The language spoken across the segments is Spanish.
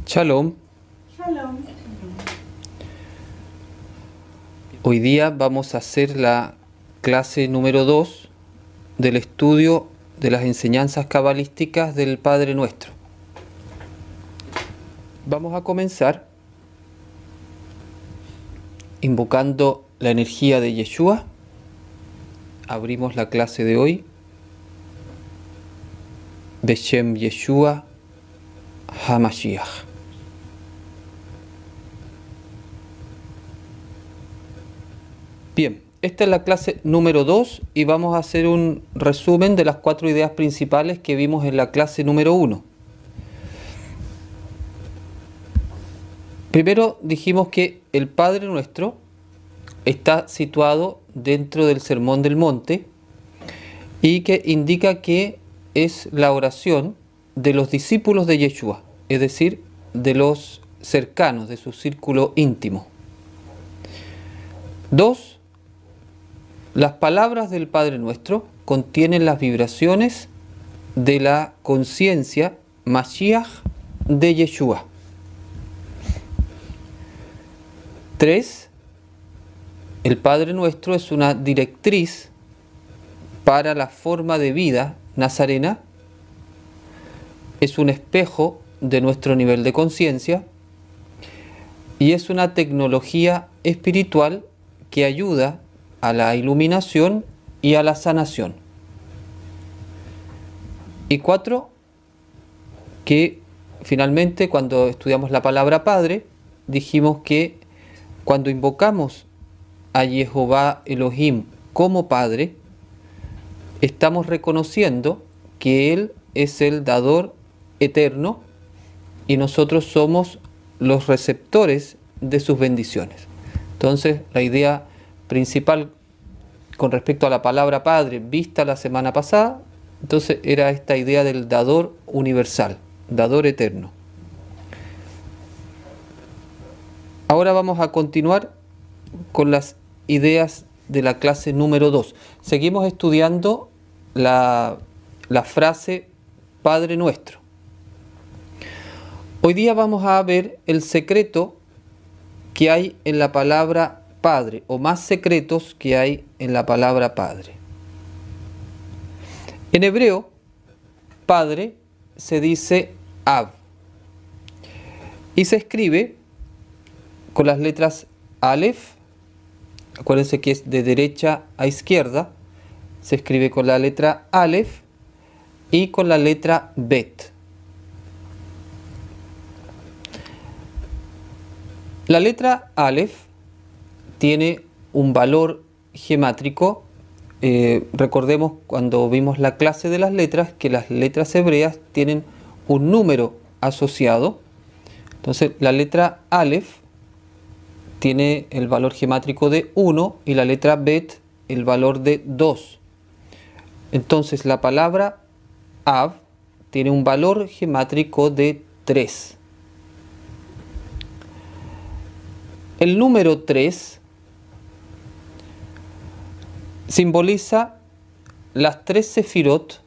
Shalom. Shalom. Hoy día vamos a hacer la clase número 2 del estudio de las enseñanzas cabalísticas del Padre Nuestro. Vamos a comenzar invocando la energía de Yeshua. Abrimos la clase de hoy. Beshem Yeshua HaMashiach. Bien, esta es la clase número 2 y vamos a hacer un resumen de las 4 ideas principales que vimos en la clase número 1. Primero dijimos que el Padre Nuestro está situado dentro del Sermón del Monte y que indica que es la oración de los discípulos de Yeshua, es decir, de los cercanos, de su círculo íntimo. 2. Las palabras del Padre Nuestro contienen las vibraciones de la conciencia Mashiach de Yeshua. 3. El Padre Nuestro es una directriz para la forma de vida nazarena, es un espejo de nuestro nivel de conciencia y es una tecnología espiritual que ayuda a la iluminación y a la sanación. Y 4, que finalmente cuando estudiamos la palabra Padre, dijimos que cuando invocamos a Jehová Elohim como Padre, estamos reconociendo que Él es el dador eterno y nosotros somos los receptores de sus bendiciones. Entonces, la idea principal con respecto a la palabra Padre vista la semana pasada, entonces era esta idea del dador universal, dador eterno. Ahora vamos a continuar con las ideas de la clase número 2. Seguimos estudiando la frase Padre Nuestro. Hoy día vamos a ver el secreto que hay en la palabra Padre, o más secretos que hay en la palabra Padre. En hebreo, Padre se dice Av y se escribe con las letras Aleph. Acuérdense que es de derecha a izquierda, se escribe con la letra Aleph y con la letra Bet. La letra Aleph tiene un valor gemátrico. Recordemos cuando vimos la clase de las letras que las letras hebreas tienen un número asociado. Entonces la letra Aleph tiene el valor gemátrico de 1 y la letra Bet el valor de 2. Entonces la palabra Av tiene un valor gemátrico de 3. El número 3 simboliza las 3 sefirot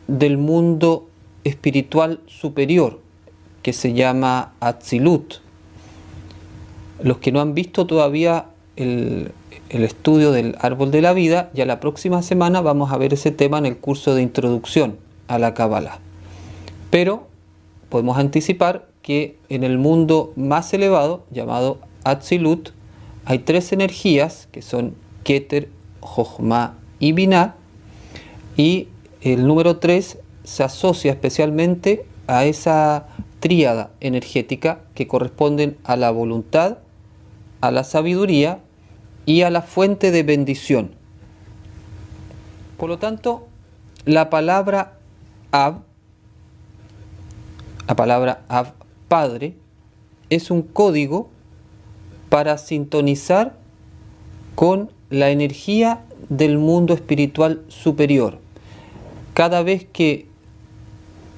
del mundo espiritual superior, que se llama Atzilut. Los que no han visto todavía el estudio del árbol de la vida, ya la próxima semana vamos a ver ese tema en el curso de introducción a la Kabbalah. Pero podemos anticipar que en el mundo más elevado, llamado Atzilut, hay 3 energías que son Keter, Jochma y Binah, y el número 3 se asocia especialmente a esa tríada energética que corresponden a la voluntad, a la sabiduría y a la fuente de bendición. Por lo tanto, la palabra Av, Padre, es un código para sintonizar con la energía del mundo espiritual superior. Cada vez que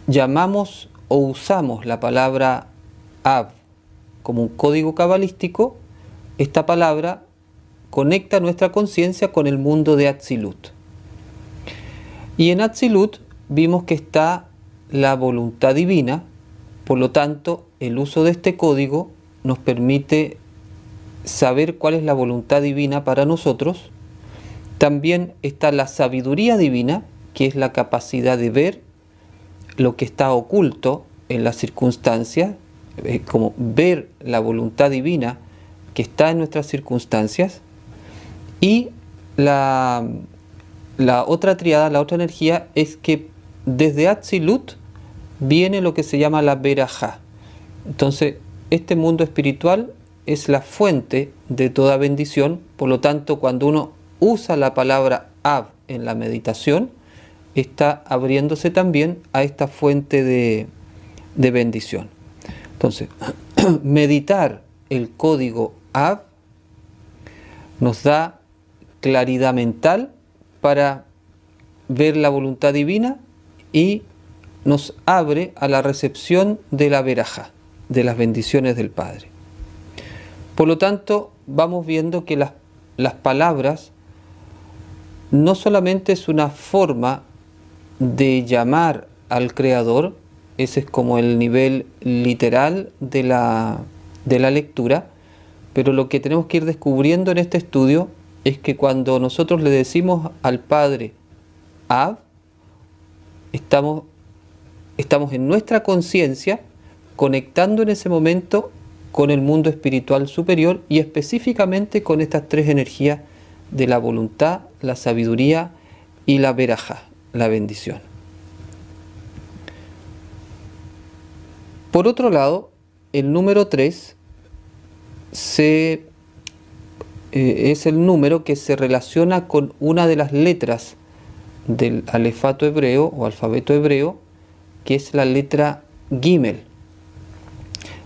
llamamos o usamos la palabra Av como un código cabalístico, esta palabra conecta nuestra conciencia con el mundo de Atzilut. Y en Atzilut vimos que está la voluntad divina, por lo tanto el uso de este código nos permite saber cuál es la voluntad divina para nosotros. También está la sabiduría divina, que es la capacidad de ver lo que está oculto en las circunstancias, como ver la voluntad divina que está en nuestras circunstancias. Y la otra triada, la otra energía, es que desde Atzilut viene lo que se llama la Berajá. Entonces, este mundo espiritual es la fuente de toda bendición. Por lo tanto, cuando uno usa la palabra Av en la meditación, está abriéndose también a esta fuente de bendición. Entonces, meditar el código Av nos da claridad mental para ver la voluntad divina y nos abre a la recepción de la verajá, de las bendiciones del Padre. Por lo tanto, vamos viendo que las palabras no solamente es una forma de llamar al Creador, ese es como el nivel literal de la lectura, pero lo que tenemos que ir descubriendo en este estudio es que cuando nosotros le decimos al Padre Av, estamos en nuestra conciencia conectando en ese momento con el mundo espiritual superior y específicamente con estas tres energías de la voluntad, la sabiduría y la verajá, la bendición. Por otro lado, el número 3 es el número que se relaciona con una de las letras del alefato hebreo o alfabeto hebreo, que es la letra Gimel.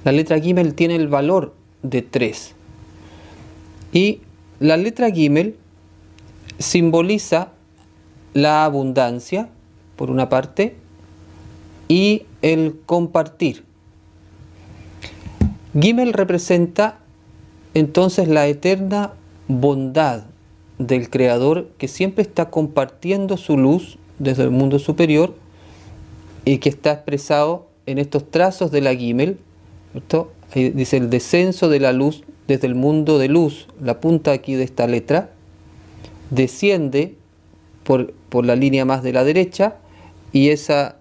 La letra Gimel tiene el valor de 3. Y la letra Gimel simboliza la abundancia, por una parte, y el compartir. Gimel representa entonces la eterna bondad del Creador, que siempre está compartiendo su luz desde el mundo superior y que está expresado en estos trazos de la Gimel, ¿cierto? Ahí dice el descenso de la luz desde el mundo de luz, la punta aquí de esta letra, desciende por la línea más de la derecha y esa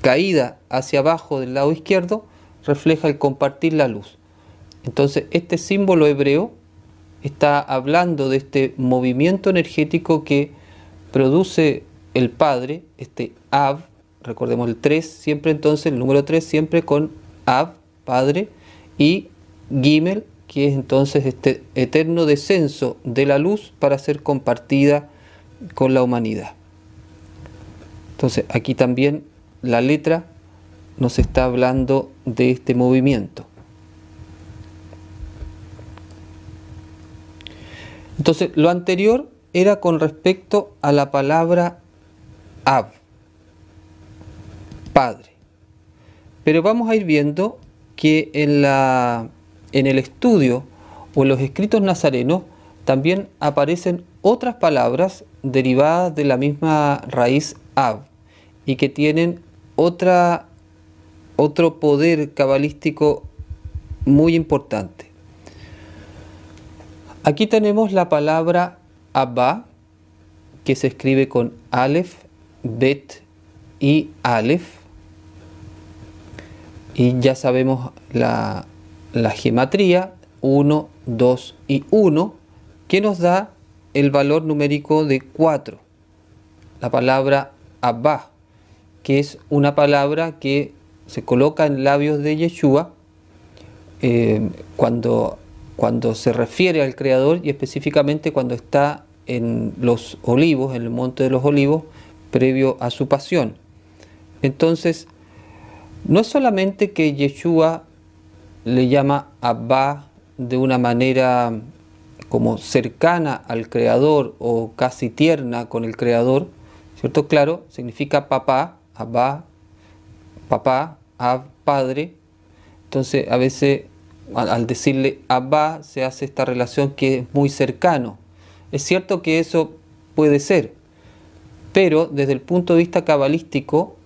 caída hacia abajo del lado izquierdo refleja el compartir la luz. Entonces este símbolo hebreo está hablando de este movimiento energético que produce el Padre, este Av, recordemos el 3, siempre entonces el número 3 siempre con Av, Padre, y Gimel, que es entonces este eterno descenso de la luz para ser compartida con la humanidad. Entonces aquí también la letra nos está hablando de este movimiento. Entonces lo anterior era con respecto a la palabra Ab, Padre. Pero vamos a ir viendo que en el estudio o en los escritos nazarenos también aparecen otras palabras derivadas de la misma raíz Ab y que tienen otro poder cabalístico muy importante. Aquí tenemos la palabra Abba, que se escribe con Aleph, Bet y Aleph. Y ya sabemos la gematría, 1, 2 y 1, que nos da el valor numérico de 4. La palabra Abba, que es una palabra que se coloca en labios de Yeshua cuando se refiere al Creador y específicamente cuando está en los olivos, en el monte de los olivos, previo a su pasión. Entonces, no es solamente que Yeshua le llama Abba de una manera como cercana al Creador o casi tierna con el Creador, ¿cierto? Claro, significa papá, Abba, papá, Ab, padre. Entonces, a veces al decirle Abba se hace esta relación que es muy cercano. Es cierto que eso puede ser, pero desde el punto de vista cabalístico,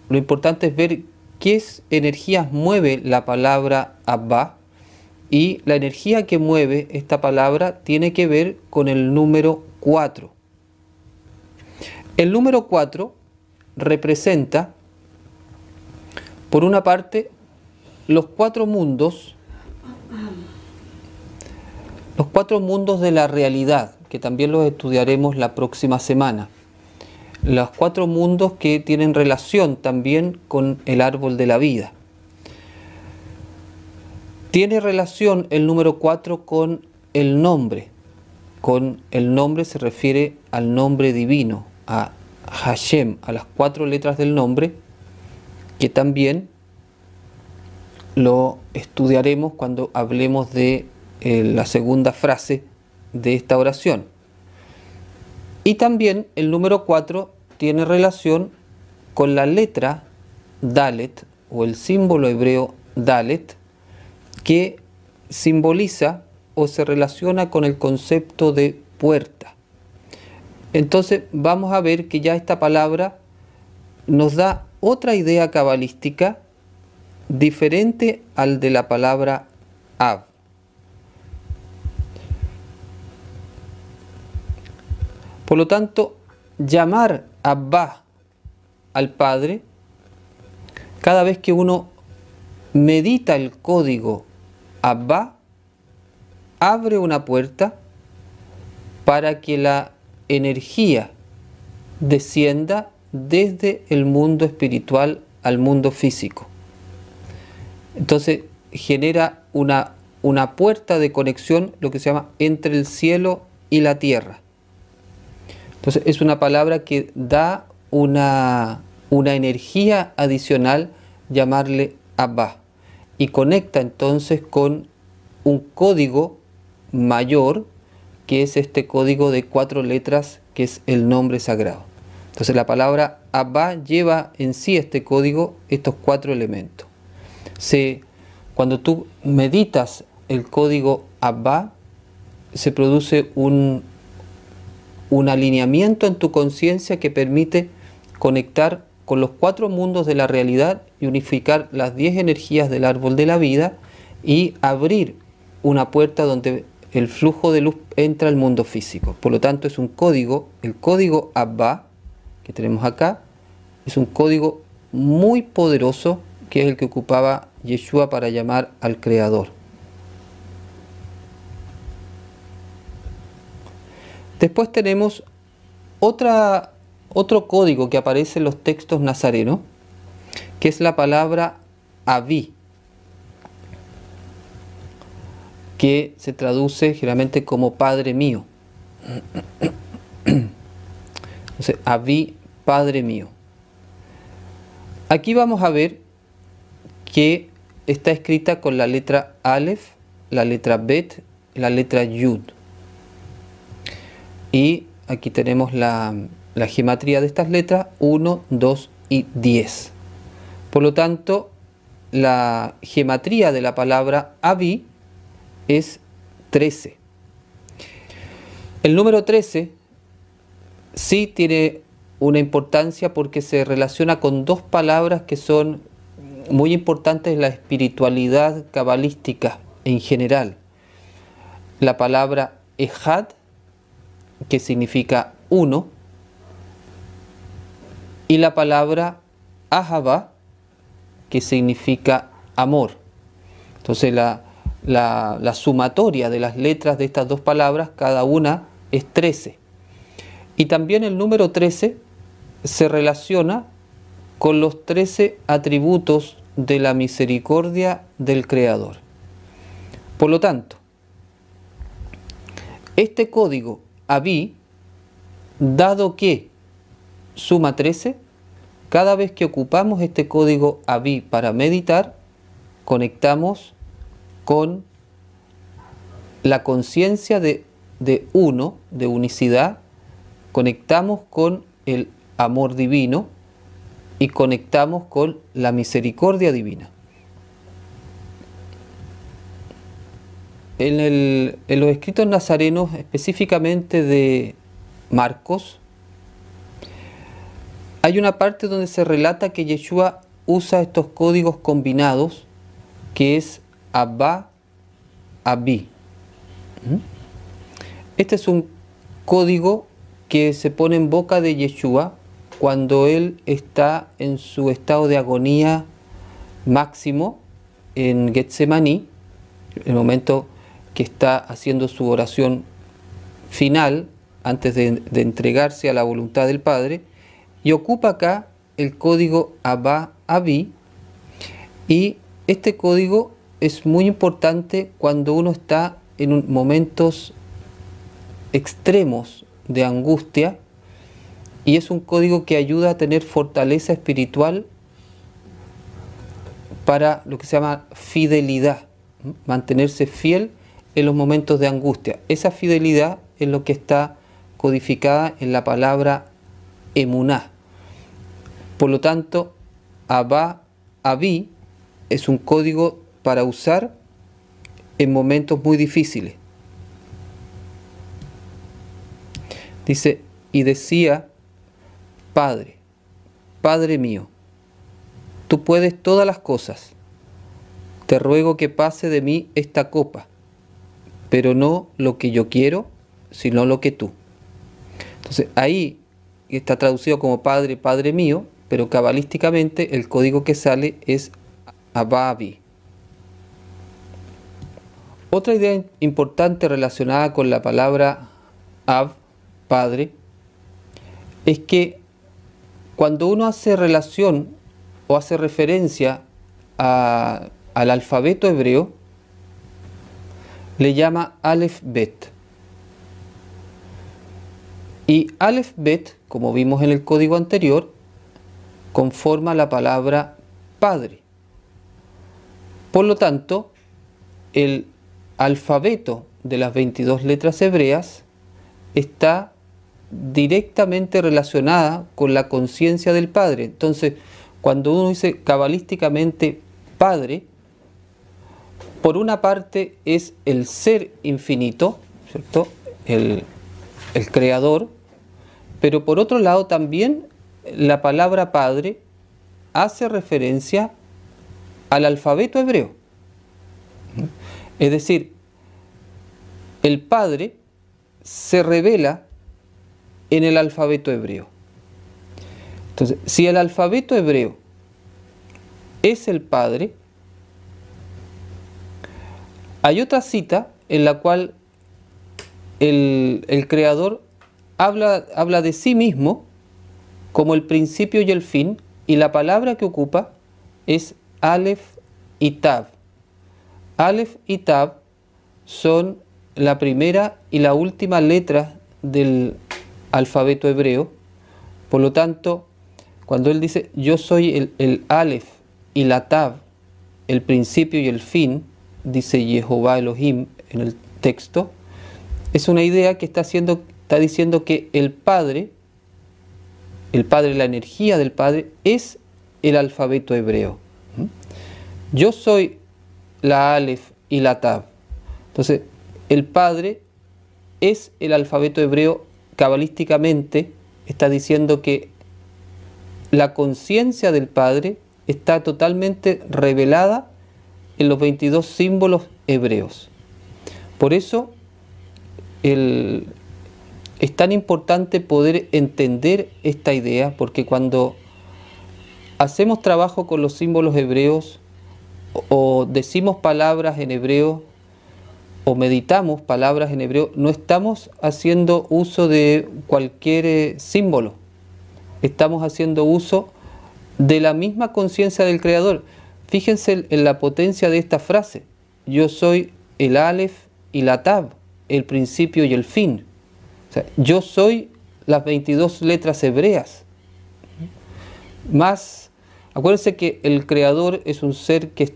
lo importante es ver qué energías mueve la palabra Abba, y la energía que mueve esta palabra tiene que ver con el número 4. El número 4 representa, por una parte, los cuatro mundos de la realidad, que también los estudiaremos la próxima semana. Los cuatro mundos que tienen relación también con el árbol de la vida. Tiene relación el número 4 con el nombre. Con el nombre se refiere al nombre divino, a Hashem, a las 4 letras del nombre, que también lo estudiaremos cuando hablemos de la segunda frase de esta oración. Y también el número 4 tiene relación con la letra Dalet, o el símbolo hebreo Dalet, que simboliza o se relaciona con el concepto de puerta. Entonces vamos a ver que ya esta palabra nos da otra idea cabalística diferente al de la palabra Ab. Por lo tanto, llamar Abba al Padre, cada vez que uno medita el código Abba, abre una puerta para que la energía descienda desde el mundo espiritual al mundo físico. Entonces genera una puerta de conexión, lo que se llama entre el cielo y la tierra. Entonces es una palabra que da una energía adicional, llamarle Abba, y conecta entonces con un código mayor, que es este código de 4 letras, que es el nombre sagrado. Entonces la palabra Abba lleva en sí este código, estos 4 elementos. Cuando tú meditas el código Abba, se produce un alineamiento en tu conciencia que permite conectar con los 4 mundos de la realidad y unificar las 10 energías del árbol de la vida y abrir una puerta donde el flujo de luz entra al mundo físico. Por lo tanto, es un código, el código Abba que tenemos acá, es un código muy poderoso, que es el que ocupaba Yeshua para llamar al Creador. Después tenemos otro código que aparece en los textos nazarenos, que es la palabra Aví, que se traduce generalmente como Padre mío. Entonces, Aví, Padre mío. Aquí vamos a ver que está escrita con la letra Aleph, la letra Bet y la letra Yud. Y aquí tenemos la gematría de estas letras, 1, 2 y 10. Por lo tanto, la gematría de la palabra Aví es 13. El número 13 sí tiene una importancia porque se relaciona con 2 palabras que son muy importantes en la espiritualidad cabalística en general. La palabra Ejad, que significa uno, y la palabra Ahava, que significa amor. Entonces la sumatoria de las letras de estas 2 palabras, cada una es 13. Y también el número 13 se relaciona con los 13 atributos de la misericordia del Creador. Por lo tanto, este código Aví, dado que suma 13, cada vez que ocupamos este código Aví para meditar, conectamos con la conciencia de uno, de unicidad, conectamos con el amor divino y conectamos con la misericordia divina. En los escritos nazarenos, específicamente de Marcos, hay una parte donde se relata que Yeshua usa estos códigos combinados, que es Abba, Abi. Este es un código que se pone en boca de Yeshua cuando él está en su estado de agonía máximo en Getsemaní, el momento que está haciendo su oración final antes de entregarse a la voluntad del Padre, y ocupa acá el código Abba, Abi, y este código es muy importante cuando uno está en momentos extremos de angustia, y es un código que ayuda a tener fortaleza espiritual para lo que se llama fidelidad, mantenerse fiel en los momentos de angustia. Esa fidelidad es lo que está codificada en la palabra emuná. Por lo tanto, Abba, Abi es un código para usar en momentos muy difíciles. Dice, y decía, Padre, Padre mío, tú puedes todas las cosas, te ruego que pase de mí esta copa, pero no lo que yo quiero, sino lo que tú. Entonces ahí está traducido como Padre, Padre mío, pero cabalísticamente el código que sale es Abba, Abi. Otra idea importante relacionada con la palabra Ab, Padre, es que cuando uno hace relación o hace referencia al alfabeto hebreo, le llama Aleph Bet. Y Aleph Bet, como vimos en el código anterior, conforma la palabra Padre. Por lo tanto, el alfabeto de las 22 letras hebreas está directamente relacionada con la conciencia del Padre. Entonces, cuando uno dice cabalísticamente Padre, por una parte es el ser infinito, ¿cierto? El creador, pero por otro lado también la palabra Padre hace referencia al alfabeto hebreo. Es decir, el Padre se revela en el alfabeto hebreo. Entonces, si el alfabeto hebreo es el Padre, hay otra cita en la cual el Creador habla de sí mismo como el principio y el fin, y la palabra que ocupa es Aleph y Tav. Aleph y Tav son la primera y la última letra del alfabeto hebreo. Por lo tanto, cuando él dice yo soy el Aleph y la Tav, el principio y el fin, dice Jehová Elohim en el texto, es una idea que está diciendo que el Padre, la energía del Padre, es el alfabeto hebreo. Yo soy la Aleph y la Tav. Entonces, el Padre es el alfabeto hebreo. Cabalísticamente está diciendo que la conciencia del Padre está totalmente revelada en los 22 símbolos hebreos. Por eso es tan importante poder entender esta idea, porque cuando hacemos trabajo con los símbolos hebreos o decimos palabras en hebreo o meditamos palabras en hebreo, no estamos haciendo uso de cualquier símbolo, estamos haciendo uso de la misma conciencia del Creador. Fíjense en la potencia de esta frase: yo soy el Aleph y la Tav, el principio y el fin. O sea, yo soy las 22 letras hebreas. Más, acuérdense que el Creador es un ser que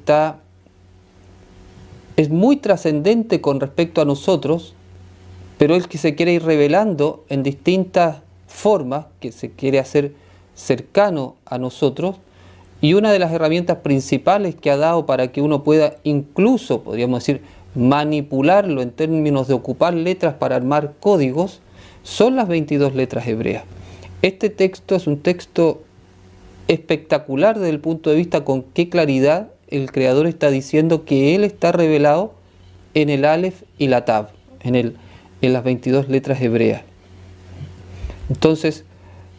es muy trascendente con respecto a nosotros, pero él que se quiere ir revelando en distintas formas, que se quiere hacer cercano a nosotros, y una de las herramientas principales que ha dado para que uno pueda incluso, podríamos decir, manipularlo en términos de ocupar letras para armar códigos, son las 22 letras hebreas. Este texto es un texto espectacular desde el punto de vista con qué claridad el Creador está diciendo que Él está revelado en el Aleph y la Tab, en las 22 letras hebreas. Entonces,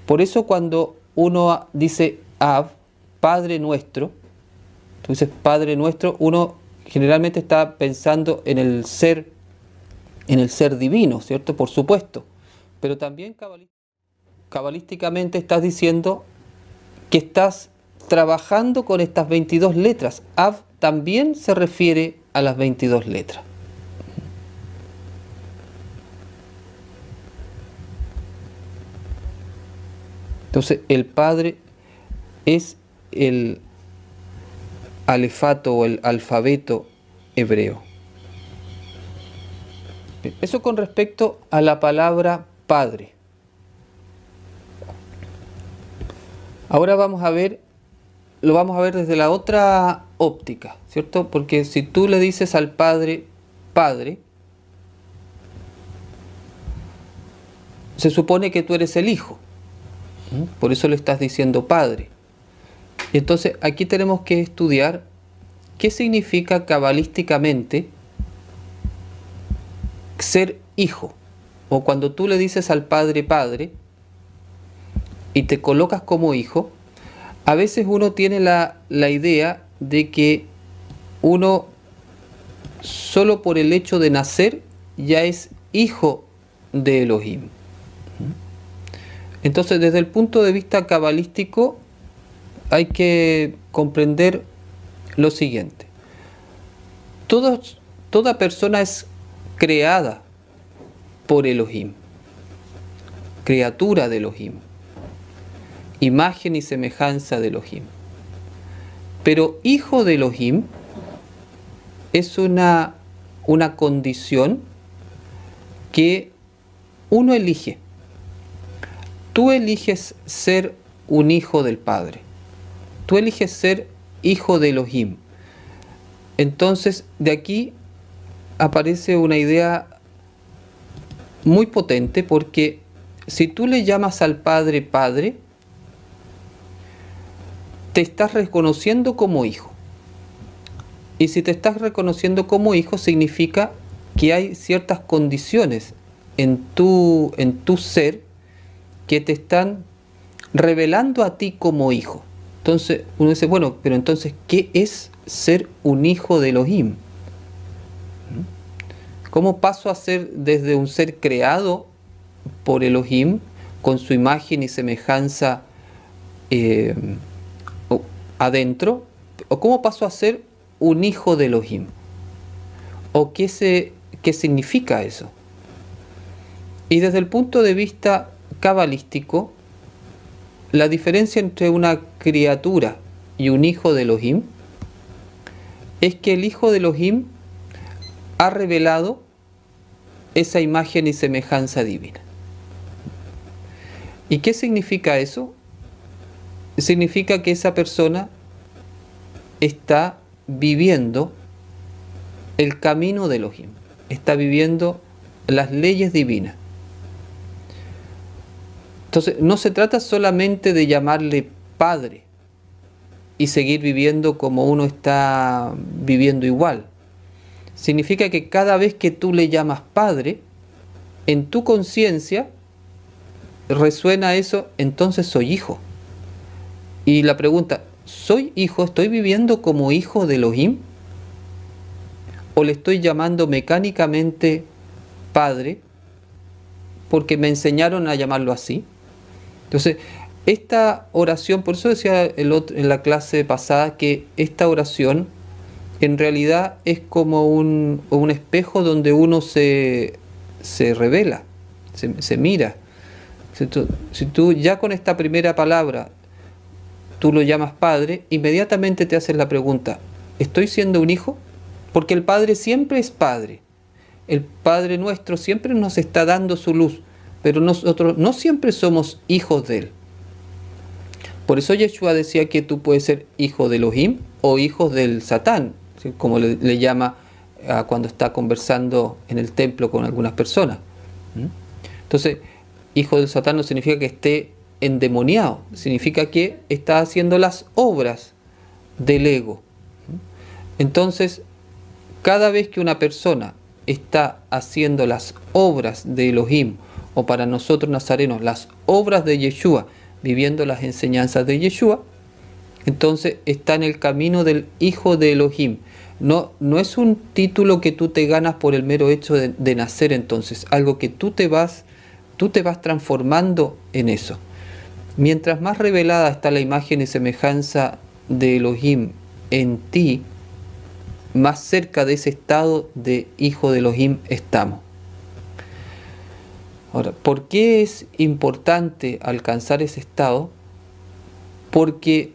por eso cuando uno dice Ab, Padre Nuestro, tú dices Padre Nuestro, uno generalmente está pensando en el ser divino, ¿cierto? Por supuesto. Pero también cabalísticamente estás diciendo que estás trabajando con estas 22 letras. Ab también se refiere a las 22 letras. Entonces el Padre es el alefato o el alfabeto hebreo. Eso con respecto a la palabra Padre. Ahora lo vamos a ver desde la otra óptica, ¿cierto? Porque si tú le dices al Padre, Padre, se supone que tú eres el Hijo. Por eso le estás diciendo Padre. Y entonces aquí tenemos que estudiar qué significa cabalísticamente ser hijo. O cuando tú le dices al Padre, Padre, y te colocas como hijo, a veces uno tiene la idea de que uno solo por el hecho de nacer ya es hijo de Elohim. Entonces, desde el punto de vista cabalístico, hay que comprender lo siguiente. Toda persona es creada por Elohim, criatura de Elohim, imagen y semejanza de Elohim. Pero hijo de Elohim es una condición que uno elige. Tú eliges ser un hijo del Padre. Tú eliges ser hijo de Elohim. Entonces, de aquí aparece una idea muy potente, porque si tú le llamas al Padre Padre, te estás reconociendo como hijo. Y si te estás reconociendo como hijo, significa que hay ciertas condiciones en tu ser que te están revelando a ti como hijo. Entonces uno dice, bueno, pero entonces, ¿qué es ser un hijo de Elohim? ¿Cómo paso a ser desde un ser creado por Elohim, con su imagen y semejanza adentro? ¿O cómo paso a ser un hijo de Elohim? ¿O qué significa eso? Y desde el punto de vista cabalístico, la diferencia entre una criatura y un hijo de Elohim es que el hijo de Elohim ha revelado esa imagen y semejanza divina. ¿Y qué significa eso? Significa que esa persona está viviendo el camino de Elohim, está viviendo las leyes divinas. Entonces, no se trata solamente de llamarle Padre y seguir viviendo como uno está viviendo igual. Significa que cada vez que tú le llamas Padre, en tu conciencia resuena eso, entonces soy hijo. Y la pregunta, ¿soy hijo? ¿Estoy viviendo como hijo de Elohim? ¿O le estoy llamando mecánicamente Padre porque me enseñaron a llamarlo así? Entonces, esta oración, por eso decía en la clase pasada que esta oración en realidad es como un espejo donde uno se revela, se mira. Si tú ya con esta primera palabra tú lo llamas Padre, inmediatamente te haces la pregunta, ¿estoy siendo un hijo? Porque el Padre siempre es Padre. El Padre nuestro siempre nos está dando su luz, pero nosotros no siempre somos hijos de Él. Por eso Yeshua decía que tú puedes ser hijo de Elohim o hijo del Satán, ¿sí? Como le llama cuando está conversando en el templo con algunas personas. Entonces, hijo del Satán no significa que esté endemoniado, significa que está haciendo las obras del ego. Entonces, cada vez que una persona está haciendo las obras de Elohim, o para nosotros nazarenos, las obras de Yeshua, viviendo las enseñanzas de Yeshua, entonces está en el camino del Hijo de Elohim. No es un título que tú te ganas por el mero hecho de nacer, entonces, algo que tú te vas transformando en eso. Mientras más revelada está la imagen y semejanza de Elohim en ti, más cerca de ese estado de Hijo de Elohim estamos. Ahora, ¿por qué es importante alcanzar ese estado? Porque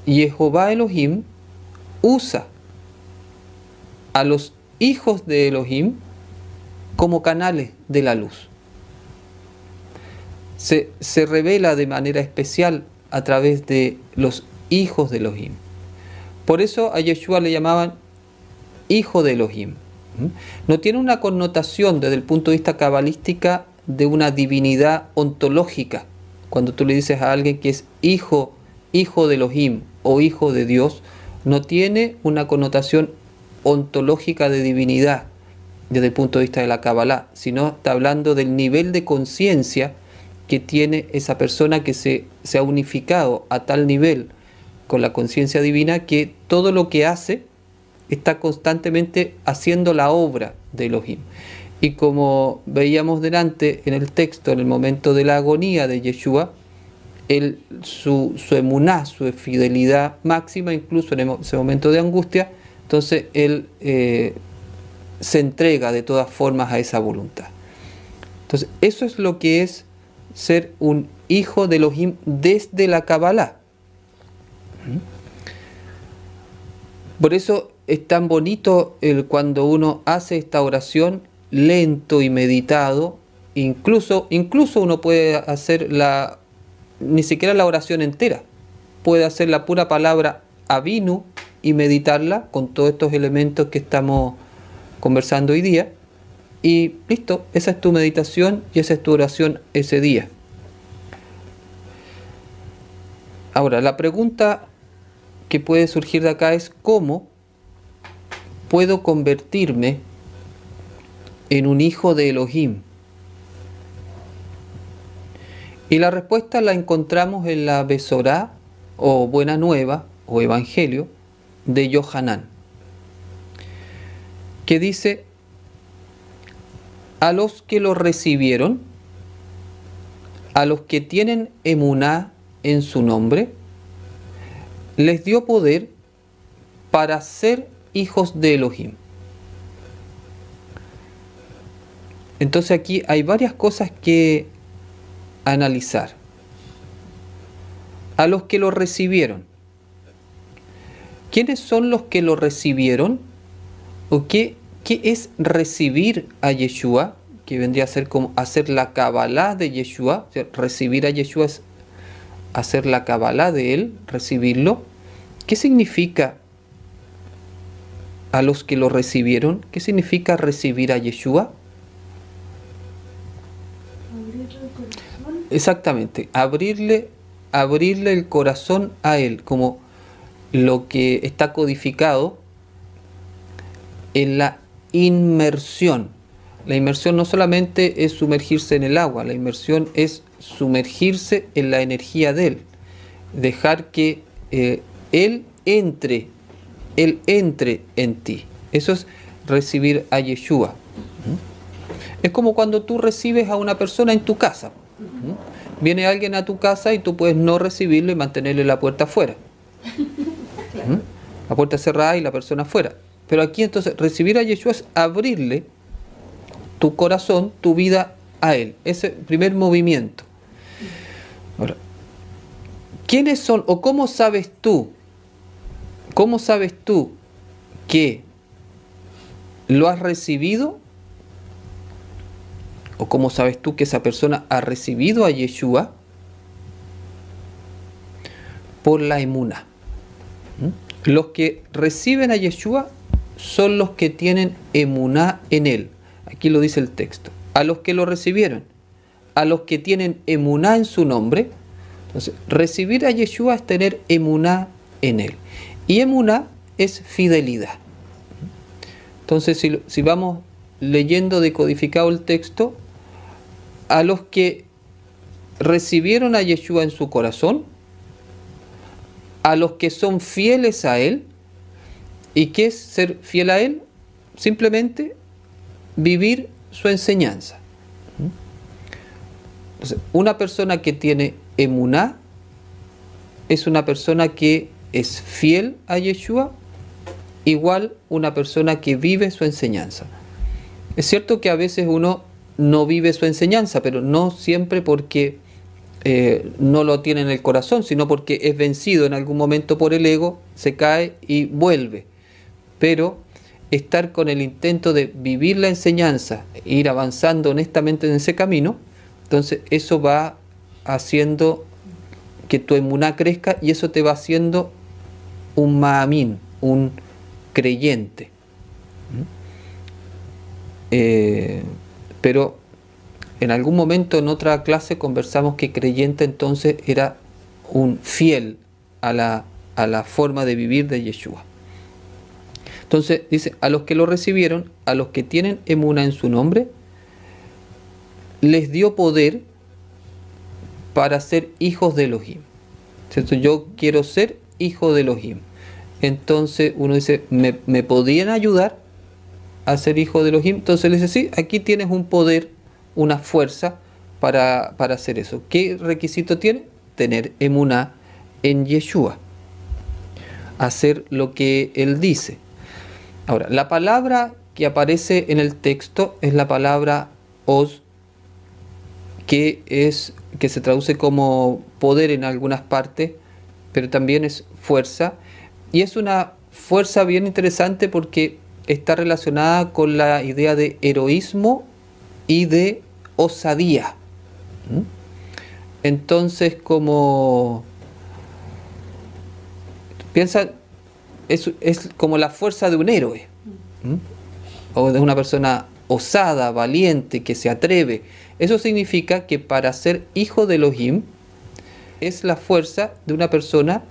Jehová Elohim usa a los hijos de Elohim como canales de la luz. Se revela de manera especial a través de los hijos de Elohim. Por eso a Yeshua le llamaban Hijo de Elohim. No tiene una connotación desde el punto de vista cabalística de una divinidad ontológica. Cuando tú le dices a alguien que es hijo de Elohim o hijo de Dios, no tiene una connotación ontológica de divinidad desde el punto de vista de la Kabbalah, sino está hablando del nivel de conciencia que tiene esa persona que se ha unificado a tal nivel con la conciencia divina que todo lo que hace está constantemente haciendo la obra de Elohim. Y como veíamos delante en el texto, en el momento de la agonía de Yeshua, su emuná, su fidelidad máxima, incluso en ese momento de angustia, entonces él se entrega de todas formas a esa voluntad. Entonces eso es lo que es ser un hijo de Elohim desde la Kabbalah. Por eso es tan bonito cuando uno hace esta oración lento y meditado. Incluso uno puede hacer ni siquiera la oración entera, puede hacer la pura palabra Avinu y meditarla con todos estos elementos que estamos conversando hoy día, y listo, esa es tu meditación y esa es tu oración ese día. Ahora, la pregunta que puede surgir de acá es: ¿cómo puedo convertirme en un hijo de Elohim? Y la respuesta la encontramos en la Besorá, o Buena Nueva, o Evangelio, de Yohanan, que dice: a los que lo recibieron, a los que tienen emuná en su nombre, les dio poder para ser hijos de Elohim. Entonces aquí hay varias cosas que analizar. A los que lo recibieron. ¿Quiénes son los que lo recibieron? ¿O qué es recibir a Yeshua? Que vendría a ser como hacer la Kabbalah de Yeshua. O sea, recibir a Yeshua es hacer la Kabbalah de él, recibirlo. ¿Qué significa a los que lo recibieron? ¿Qué significa recibir a Yeshua? Exactamente, abrirle el corazón a él, como lo que está codificado en la inmersión. La inmersión no solamente es sumergirse en el agua, la inmersión es sumergirse en la energía de él, dejar que él entre en ti. Eso es recibir a Yeshua. Es como cuando tú recibes a una persona en tu casa. Viene alguien a tu casa y tú puedes no recibirlo y mantenerle la puerta afuera. La puerta cerrada y la persona afuera. Pero aquí entonces recibir a Yeshua es abrirle tu corazón, tu vida a él. Ese primer movimiento. Ahora, ¿quiénes son o cómo sabes tú? ¿Cómo sabes tú que lo has recibido? ¿O cómo sabes tú que esa persona ha recibido a Yeshua? Por la emuná. Los que reciben a Yeshua son los que tienen emuná en él. Aquí lo dice el texto. A los que lo recibieron, a los que tienen emuná en su nombre. Entonces, recibir a Yeshua es tener emuná en él. Y emuná es fidelidad. Entonces, si vamos leyendo decodificado el texto, a los que recibieron a Yeshua en su corazón, a los que son fieles a él. ¿Y qué es ser fiel a él? Simplemente vivir su enseñanza. Entonces, una persona que tiene emuná es una persona que es fiel a Yeshua, igual una persona que vive su enseñanza. Es cierto que a veces uno no vive su enseñanza, pero no siempre porque no lo tiene en el corazón, sino porque es vencido en algún momento por el ego, se cae y vuelve. Pero estar con el intento de vivir la enseñanza, ir avanzando honestamente en ese camino, entonces eso va haciendo que tu emuná crezca y eso te va haciendo un ma'amín, un creyente. Pero en algún momento en otra clase conversamos que creyente entonces era un fiel a la forma de vivir de Yeshua. Entonces dice, a los que lo recibieron, a los que tienen emuná en su nombre, les dio poder para ser hijos de Elohim. ¿Cierto? Yo quiero ser hijo de Elohim. Entonces uno dice, ¿me podrían ayudar a ser hijo de Elohim? Entonces le dice, sí, aquí tienes un poder, una fuerza para hacer eso. ¿Qué requisito tiene? Tener emuná en Yeshua. Hacer lo que él dice. Ahora, la palabra que aparece en el texto es la palabra oz, que se traduce como poder en algunas partes, pero también es fuerza. Y es una fuerza bien interesante porque está relacionada con la idea de heroísmo y de osadía. Entonces, como piensa, es como la fuerza de un héroe, o de una persona osada, valiente, que se atreve. Eso significa que para ser hijo de Elohim es la fuerza de una persona,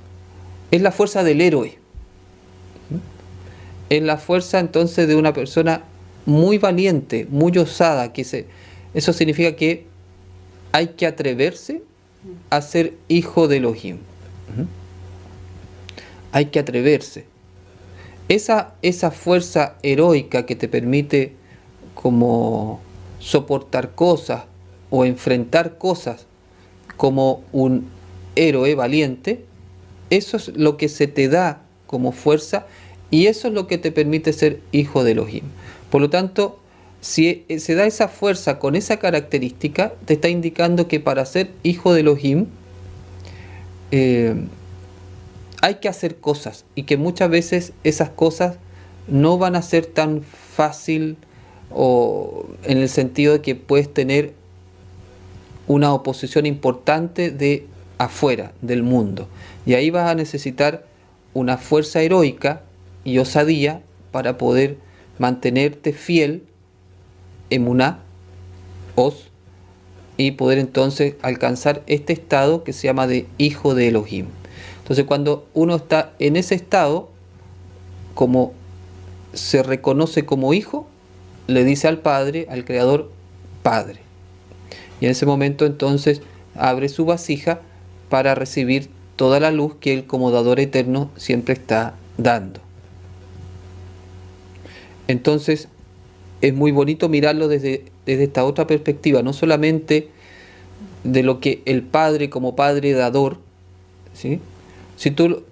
es la fuerza del héroe. Es la fuerza entonces de una persona muy valiente, muy osada. Eso significa que hay que atreverse a ser hijo de Elohim. Hay que atreverse. Esa fuerza heroica que te permite como soportar cosas o enfrentar cosas como un héroe valiente, eso es lo que se te da como fuerza y eso es lo que te permite ser hijo de Elohim. Por lo tanto, si se da esa fuerza con esa característica, te está indicando que para ser hijo de Elohim hay que hacer cosas y que muchas veces esas cosas no van a ser tan fácil, o en el sentido de que puedes tener una oposición importante de afuera, del mundo, y ahí vas a necesitar una fuerza heroica y osadía para poder mantenerte fiel, emuná, os, y poder entonces alcanzar este estado que se llama de hijo de Elohim. Entonces cuando uno está en ese estado, como se reconoce como hijo, le dice al Padre, al Creador, Padre. Y en ese momento entonces abre su vasija para recibir toda la luz que Él como dador eterno siempre está dando. Entonces es muy bonito mirarlo desde esta otra perspectiva, no solamente de lo que el Padre como Padre dador, ¿sí? Si tú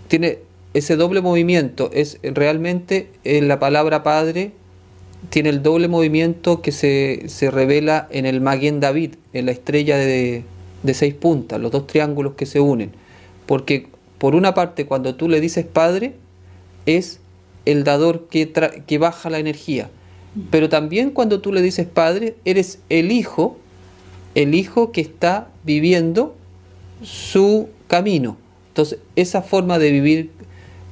tienes ese doble movimiento, es realmente la palabra Padre tiene el doble movimiento que se revela en el Maguen David, en la estrella de 6 puntas, los 2 triángulos que se unen. Porque por una parte cuando tú le dices Padre, es el dador que baja la energía. Pero también cuando tú le dices Padre, eres el hijo que está viviendo su camino. Entonces, esa forma de vivir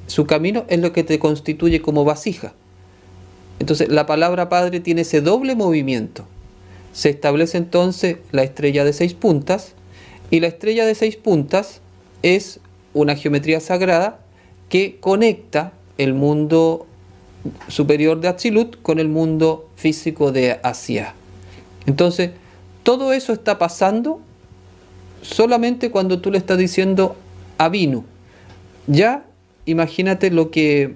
su camino es lo que te constituye como vasija. Entonces, la palabra Padre tiene ese doble movimiento. Se establece entonces la estrella de 6 puntas, y la estrella de 6 puntas es una geometría sagrada que conecta el mundo superior de Atzilut con el mundo físico de Asia. Entonces, todo eso está pasando solamente cuando tú le estás diciendo Avinu. Ya imagínate lo que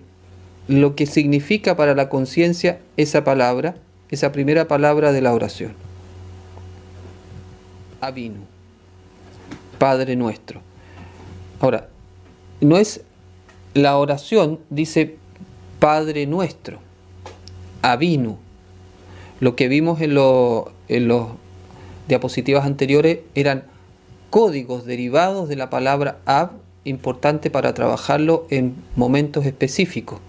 significa para la conciencia esa palabra, esa primera palabra de la oración. Avinu, Padre nuestro. Ahora, no es la oración, dice Padre nuestro, Avinu. Lo que vimos en los diapositivas anteriores eran códigos derivados de la palabra Av, importante para trabajarlo en momentos específicos.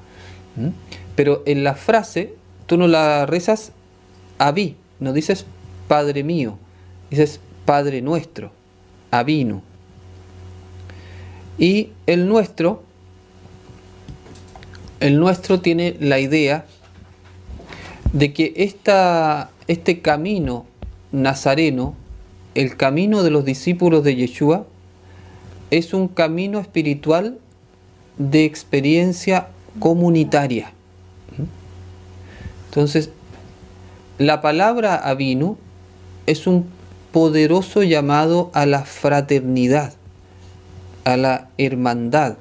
Pero en la frase tú no la rezas Aví, no dices Padre mío, dices Padre nuestro, Avinu. Y el nuestro tiene la idea de que este camino nazareno, el camino de los discípulos de Yeshua, es un camino espiritual de experiencia comunitaria. Entonces, la palabra Avinu es un poderoso llamado a la fraternidad, a la hermandad.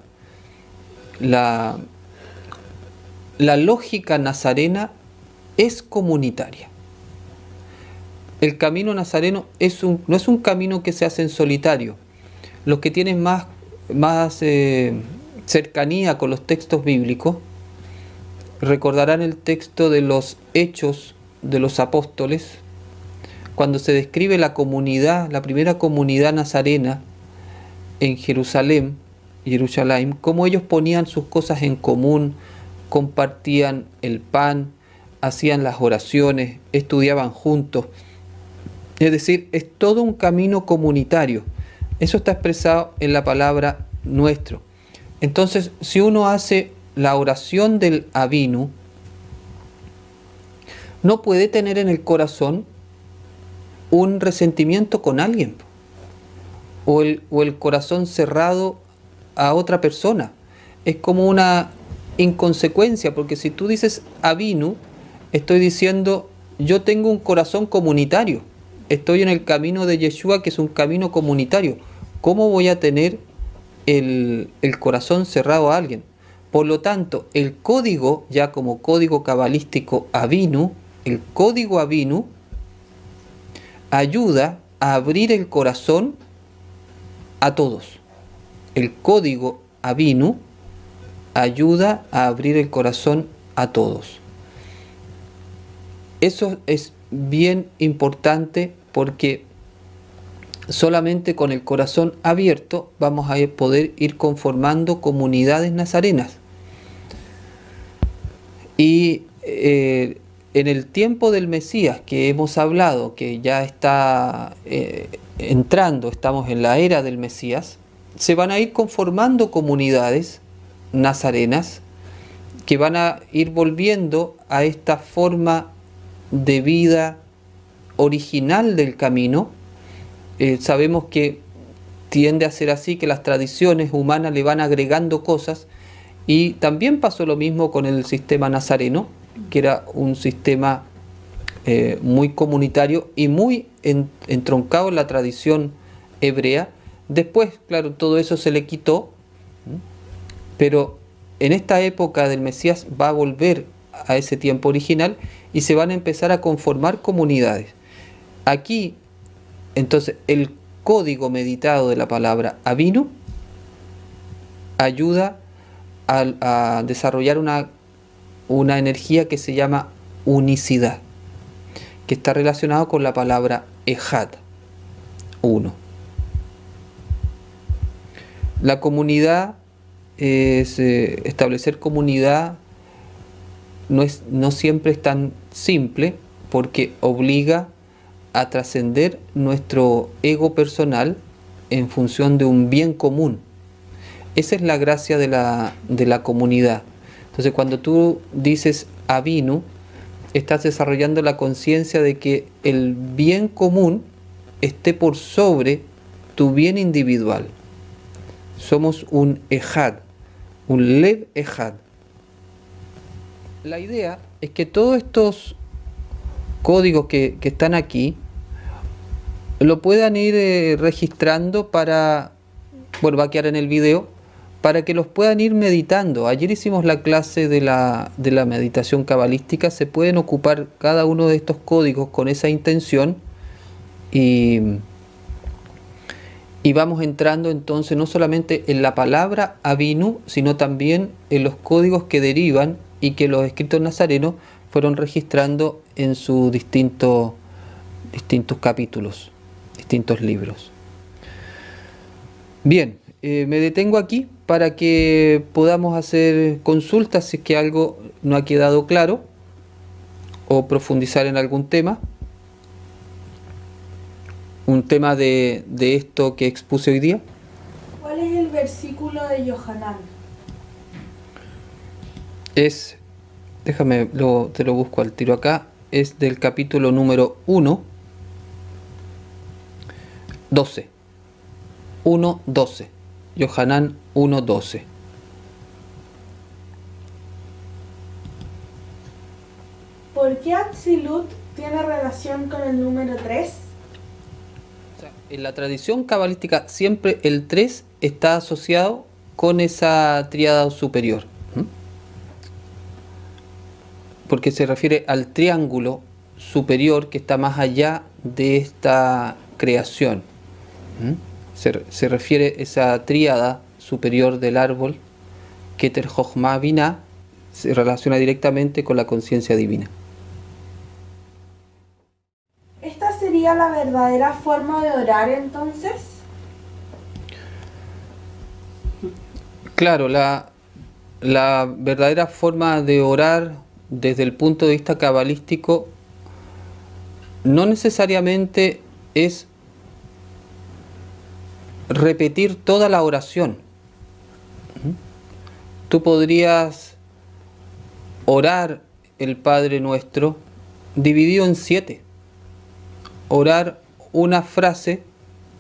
La lógica nazarena es comunitaria. El camino nazareno no es un camino que se hace en solitario. Los que tienen más cercanía con los textos bíblicos recordarán el texto de los Hechos de los Apóstoles, cuando se describe la comunidad, la primera comunidad nazarena en Jerusalén, cómo ellos ponían sus cosas en común, compartían el pan, hacían las oraciones, estudiaban juntos. Es decir, es todo un camino comunitario. Eso está expresado en la palabra nuestro. Entonces, si uno hace la oración del Avinu, no puede tener en el corazón un resentimiento con alguien, o el corazón cerrado a otra persona. Es como una inconsecuencia, porque si tú dices Avinu, estoy diciendo yo tengo un corazón comunitario, estoy en el camino de Yeshua, que es un camino comunitario. ¿Cómo voy a tener el corazón cerrado a alguien? Por lo tanto, el código, ya como código cabalístico Avinu, el código Avinu ayuda a abrir el corazón a todos. El código Avinu ayuda a abrir el corazón a todos. Eso es bien importante, porque solamente con el corazón abierto vamos a poder ir conformando comunidades nazarenas. Y en el tiempo del Mesías, que hemos hablado, que ya está entrando, estamos en la era del Mesías, se van a ir conformando comunidades nazarenas que van a ir volviendo a esta forma de vida original del camino. Sabemos que tiende a ser así, que las tradiciones humanas le van agregando cosas, y también pasó lo mismo con el sistema nazareno, que era un sistema muy comunitario y muy entroncado en la tradición hebrea. Después, claro, todo eso se le quitó, pero en esta época del Mesías va a volver a ese tiempo original y se van a empezar a conformar comunidades. Aquí, entonces, el código meditado de la palabra Avinu ayuda a desarrollar una energía que se llama unicidad, que está relacionado con la palabra Ejad, uno. La comunidad es establecer comunidad no siempre es tan simple, porque obliga a trascender nuestro ego personal en función de un bien común. Esa es la gracia de la comunidad. Entonces, cuando tú dices Avinu, estás desarrollando la conciencia de que el bien común esté por sobre tu bien individual. Somos un ejad, un lev ejad. La idea es que todos estos códigos que están aquí lo puedan ir registrando para, bueno, va a quedar en el video, para que los puedan ir meditando. Ayer hicimos la clase de la meditación cabalística. Se pueden ocupar cada uno de estos códigos con esa intención y vamos entrando entonces no solamente en la palabra Avinu, sino también en los códigos que derivan y que los escritos nazarenos fueron registrando en sus distintos capítulos, distintos libros. Bien, me detengo aquí para que podamos hacer consultas si es que algo no ha quedado claro o profundizar en algún tema. Un tema de esto que expuse hoy día. ¿Cuál es el versículo de Yohanan? Es, déjame, te lo busco al tiro acá, es del capítulo número 1, 12. 1:12. Yohanan 1:12. ¿Por qué Atzilut tiene relación con el número 3? O sea, en la tradición cabalística siempre el 3 está asociado con esa tríada superior. Porque se refiere al triángulo superior que está más allá de esta creación. Se refiere esa tríada superior del árbol, Keter Jochma Binah, se relaciona directamente con la conciencia divina. ¿Esta sería la verdadera forma de orar entonces? Claro, la verdadera forma de orar desde el punto de vista cabalístico no necesariamente es repetir toda la oración. Tú podrías orar el Padre Nuestro dividido en 7. Orar una frase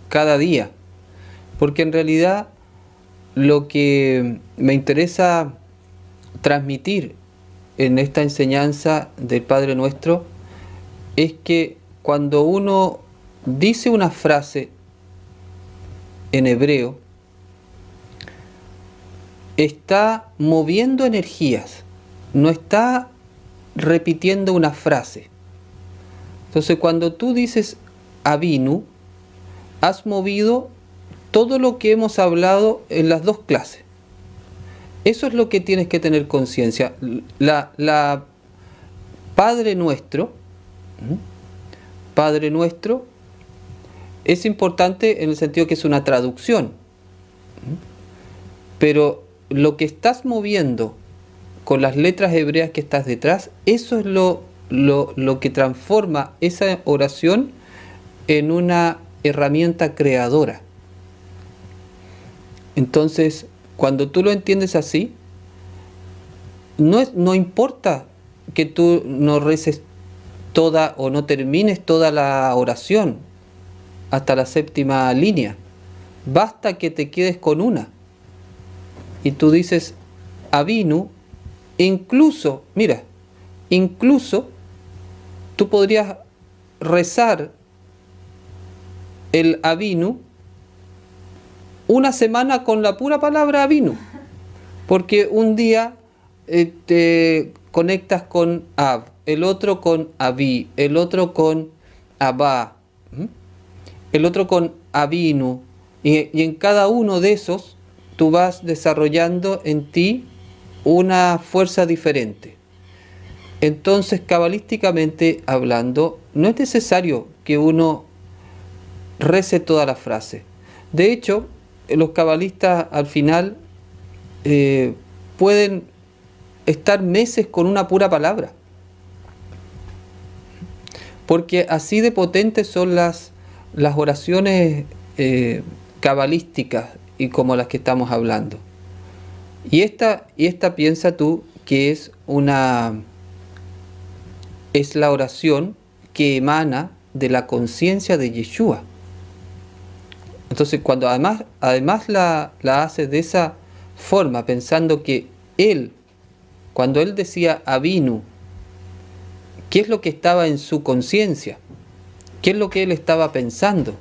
cada día. Porque en realidad lo que me interesa transmitir en esta enseñanza del Padre Nuestro es que cuando uno dice una frase en hebreo, está moviendo energías, no está repitiendo una frase. Entonces cuando tú dices Avinu, has movido todo lo que hemos hablado en las dos clases. Eso es lo que tienes que tener conciencia. La Padre Nuestro, Padre Nuestro, es importante en el sentido que es una traducción. Pero lo que estás moviendo con las letras hebreas que estás detrás, eso es lo que transforma esa oración en una herramienta creadora. Entonces, cuando tú lo entiendes así, no importa que tú no reces toda o no termines toda la oración hasta la 7ª línea. Basta que te quedes con una. Y tú dices Avinu, incluso, mira, incluso tú podrías rezar el Avinu una semana con la pura palabra Avinu, porque un día te conectas con Av, el otro con Avi, el otro con Abba, el otro con Avinu, y en cada uno de esos tú vas desarrollando en ti una fuerza diferente. Entonces, cabalísticamente hablando, no es necesario que uno rece toda la frase. De hecho, los cabalistas al final pueden estar meses con una pura palabra, porque así de potentes son las oraciones cabalísticas y como las que estamos hablando. Y esta piensa tú que es una es la oración que emana de la conciencia de Yeshua. Entonces, cuando además la haces de esa forma, pensando que él, cuando él decía Avinu, ¿qué es lo que estaba en su conciencia? ¿Qué es lo que él estaba pensando?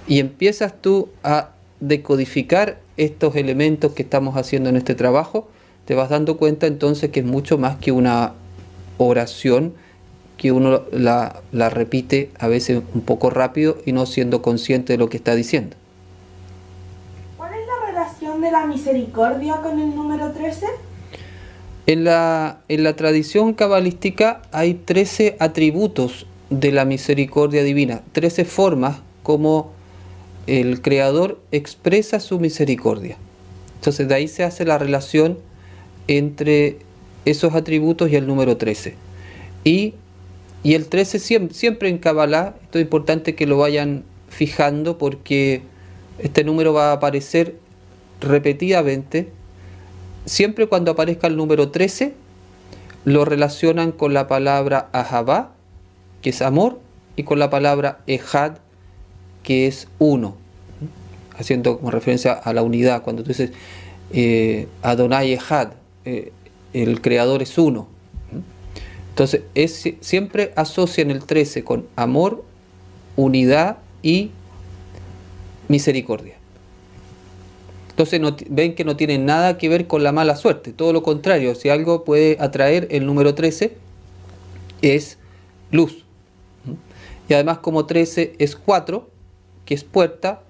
Y empiezas tú a decodificar estos elementos que estamos haciendo en este trabajo, te vas dando cuenta entonces que es mucho más que una oración que uno la repite a veces un poco rápido y no siendo consciente de lo que está diciendo. ¿Cuál es la relación de la misericordia con el número 13? En la tradición cabalística hay 13 atributos de la misericordia divina, 13 formas como el Creador expresa su misericordia. Entonces de ahí se hace la relación entre esos atributos y el número 13. Y el 13 siempre en Kabbalah, esto es importante que lo vayan fijando porque este número va a aparecer repetidamente. Siempre cuando aparezca el número 13, lo relacionan con la palabra Ahavá, que es amor, y con la palabra Ejad, que es uno, haciendo como referencia a la unidad. Cuando tú dices Adonai Ejad, el Creador es uno. Entonces, siempre asocian el 13 con amor, unidad y misericordia. Entonces ven que no tiene nada que ver con la mala suerte, todo lo contrario, si algo puede atraer el número 13 es luz. Y además como 13 es 4, que es puerta,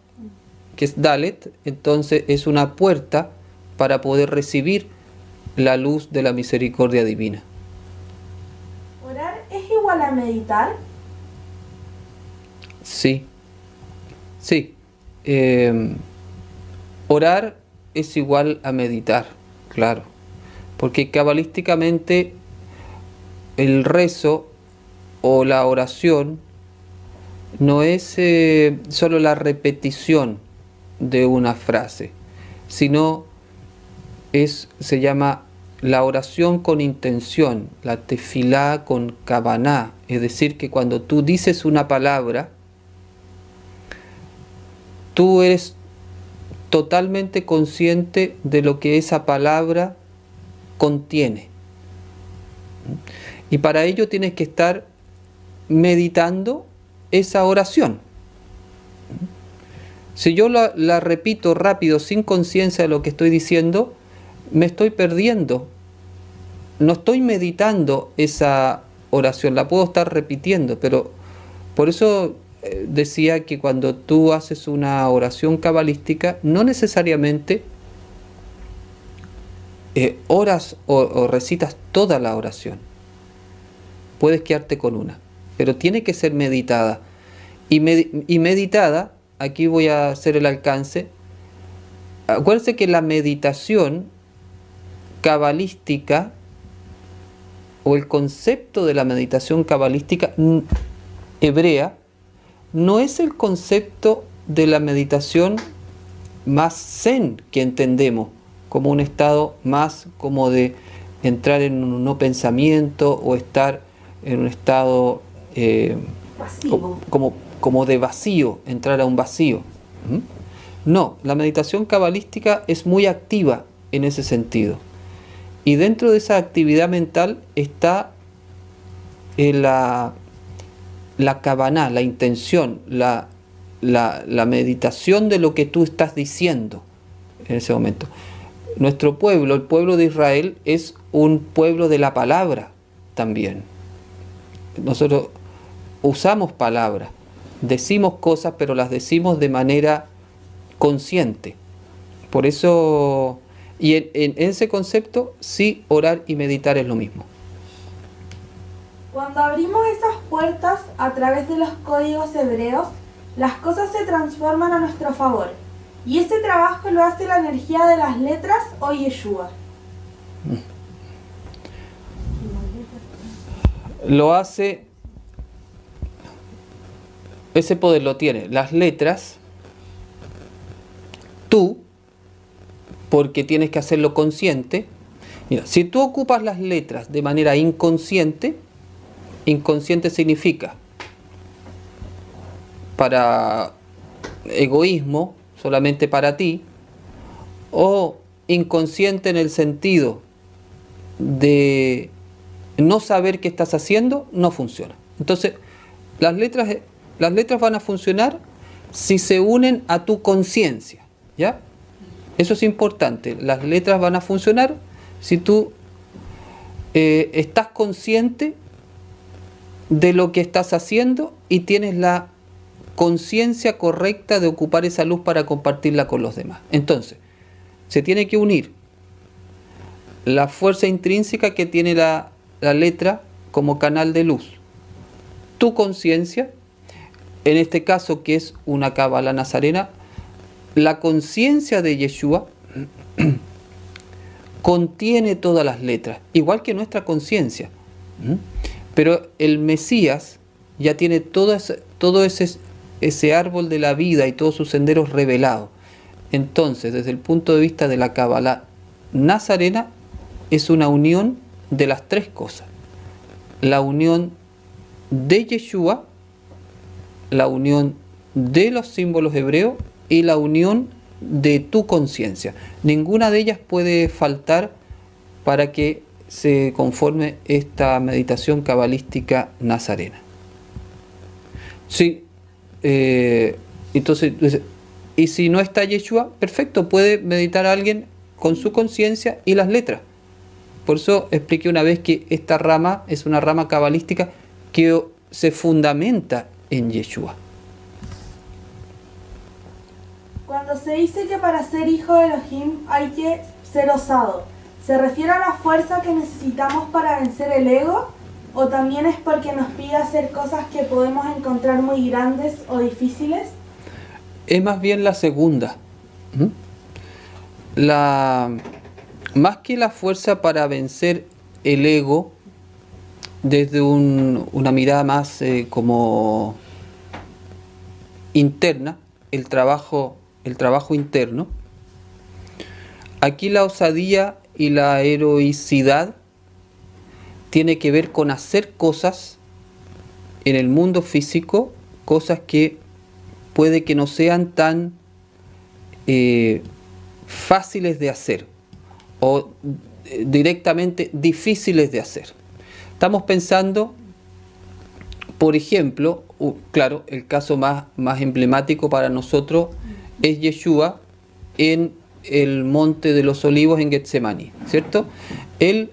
que es Dalet, entonces es una puerta para poder recibir la luz de la misericordia divina. ¿Orar es igual a meditar? Sí. Orar es igual a meditar, claro, porque cabalísticamente el rezo o la oración no es solo la repetición de una frase, sino se llama la oración con intención, la tefilá con kavaná, es decir, que cuando tú dices una palabra, tú eres totalmente consciente de lo que esa palabra contiene. Y para ello tienes que estar meditando esa oración. Si yo la repito rápido sin conciencia de lo que estoy diciendo, me estoy perdiendo. No estoy meditando esa oración, la puedo estar repitiendo, pero por eso decía que cuando tú haces una oración cabalística, no necesariamente oras o recitas toda la oración. Puedes quedarte con una, pero tiene que ser meditada. Y meditada, aquí voy a hacer el alcance. Acuérdense que la meditación cabalística o el concepto de la meditación cabalística hebrea no es el concepto de la meditación más zen que entendemos, como un estado más como de entrar en un no pensamiento o estar en un estado como de vacío, entrar a un vacío. No, la meditación cabalística es muy activa en ese sentido. Y dentro de esa actividad mental está la kavaná, la intención, la meditación de lo que tú estás diciendo en ese momento. Nuestro pueblo, el pueblo de Israel, es un pueblo de la palabra también. Nosotros usamos palabras, decimos cosas, pero las decimos de manera consciente. Por eso, y en ese concepto, sí, orar y meditar es lo mismo. Cuando abrimos esas puertas a través de los códigos hebreos, las cosas se transforman a nuestro favor. Y ese trabajo lo hace la energía de las letras o Yeshua. Lo hace, ese poder lo tiene las letras, tú, porque tienes que hacerlo consciente. Mira, si tú ocupas las letras de manera inconsciente, inconsciente significa para egoísmo, solamente para ti, o inconsciente en el sentido de no saber qué estás haciendo, no funciona. Entonces, las letras van a funcionar si se unen a tu conciencia, ¿ya? Eso es importante. Las letras van a funcionar si tú estás consciente de lo que estás haciendo y tienes la conciencia correcta de ocupar esa luz para compartirla con los demás. Entonces, se tiene que unir la fuerza intrínseca que tiene la letra como canal de luz, tu conciencia, en este caso que es una cábala nazarena, la conciencia de Yeshua contiene todas las letras, igual que nuestra conciencia, pero el Mesías ya tiene todo ese árbol de la vida y todos sus senderos revelados. Entonces, desde el punto de vista de la cábala nazarena, es una unión de las tres cosas: la unión de Yeshua, la unión de los símbolos hebreos y la unión de tu conciencia. Ninguna de ellas puede faltar para que se conforme esta meditación cabalística nazarena. Sí, entonces, y si no está Yeshua, perfecto, puede meditar a alguien con su conciencia y las letras. Por eso expliqué una vez que esta rama es una rama cabalística que se fundamenta en Yeshua. Cuando se dice que para ser hijo de Elohim hay que ser osado, ¿se refiere a la fuerza que necesitamos para vencer el ego? ¿O también es porque nos pide hacer cosas que podemos encontrar muy grandes o difíciles? Es más bien la segunda. Más que la fuerza para vencer el ego, desde una mirada más como interna, el trabajo interno, aquí la osadía y la heroicidad tiene que ver con hacer cosas en el mundo físico, cosas que puede que no sean tan fáciles de hacer o directamente difíciles de hacer. Estamos pensando, por ejemplo, claro, el caso más emblemático para nosotros es Yeshua en el Monte de los Olivos en Getsemaní, ¿cierto? Él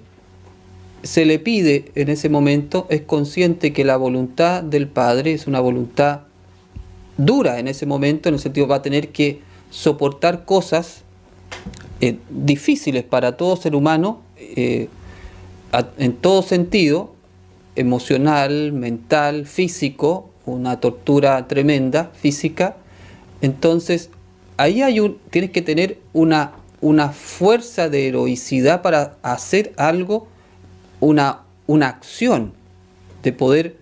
se le pide en ese momento, es consciente que la voluntad del Padre es una voluntad dura en ese momento, en el sentido va a tener que soportar cosas difíciles para todo ser humano, en todo sentido, emocional, mental, físico, una tortura tremenda, física. Entonces, ahí tienes que tener una fuerza de heroicidad para hacer algo, una acción, de poder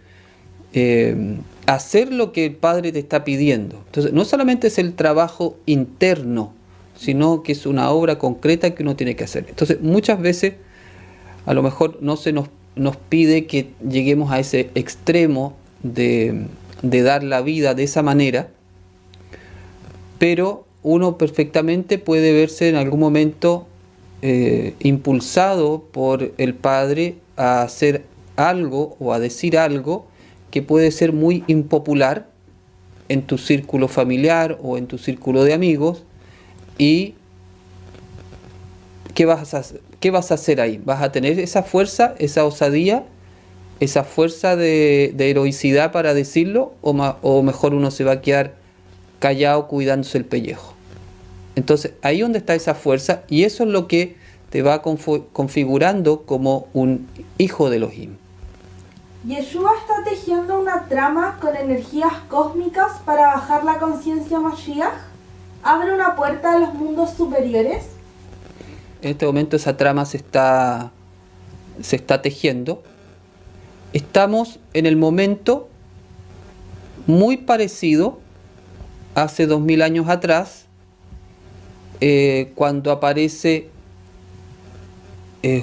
hacer lo que el Padre te está pidiendo. Entonces, no solamente es el trabajo interno, sino que es una obra concreta que uno tiene que hacer. Entonces, muchas veces, a lo mejor no se nos pide que lleguemos a ese extremo de dar la vida de esa manera, pero uno perfectamente puede verse en algún momento impulsado por el Padre a hacer algo o a decir algo que puede ser muy impopular en tu círculo familiar o en tu círculo de amigos. ¿Y qué vas a hacer ahí? ¿Vas a tener esa fuerza, esa osadía, esa fuerza de heroicidad para decirlo? ¿O mejor uno se va a quedar callado cuidándose el pellejo? Entonces, ahí donde está esa fuerza, y eso es lo que te va configurando como un hijo de Elohim. Yeshua está tejiendo una trama con energías cósmicas para bajar la conciencia Mashiach. ¿Abre una puerta a los mundos superiores? En este momento esa trama se está tejiendo. Estamos en el momento muy parecido hace 2000 años atrás, cuando aparece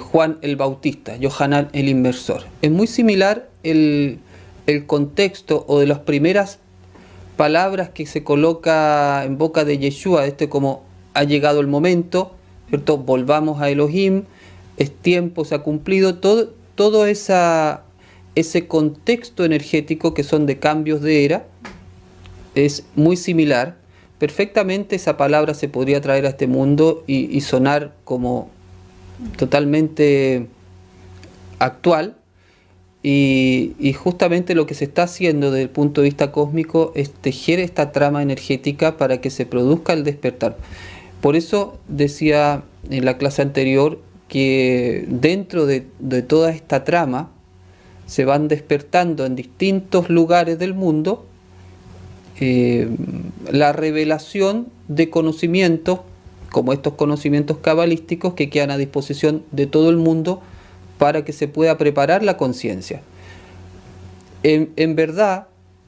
Juan el Bautista, Yohanan el Inmersor. Es muy similar el contexto o de las primeras palabras que se coloca en boca de Yeshua, como ha llegado el momento, ¿cierto? Volvamos a Elohim, es tiempo, se ha cumplido, todo ese contexto energético que son de cambios de era, es muy similar. Perfectamente esa palabra se podría traer a este mundo y sonar como totalmente actual, y justamente lo que se está haciendo desde el punto de vista cósmico es tejer esta trama energética para que se produzca el despertar. Por eso decía en la clase anterior que dentro de toda esta trama se van despertando en distintos lugares del mundo la revelación de conocimientos, como estos conocimientos cabalísticos que quedan a disposición de todo el mundo para que se pueda preparar la conciencia. En verdad,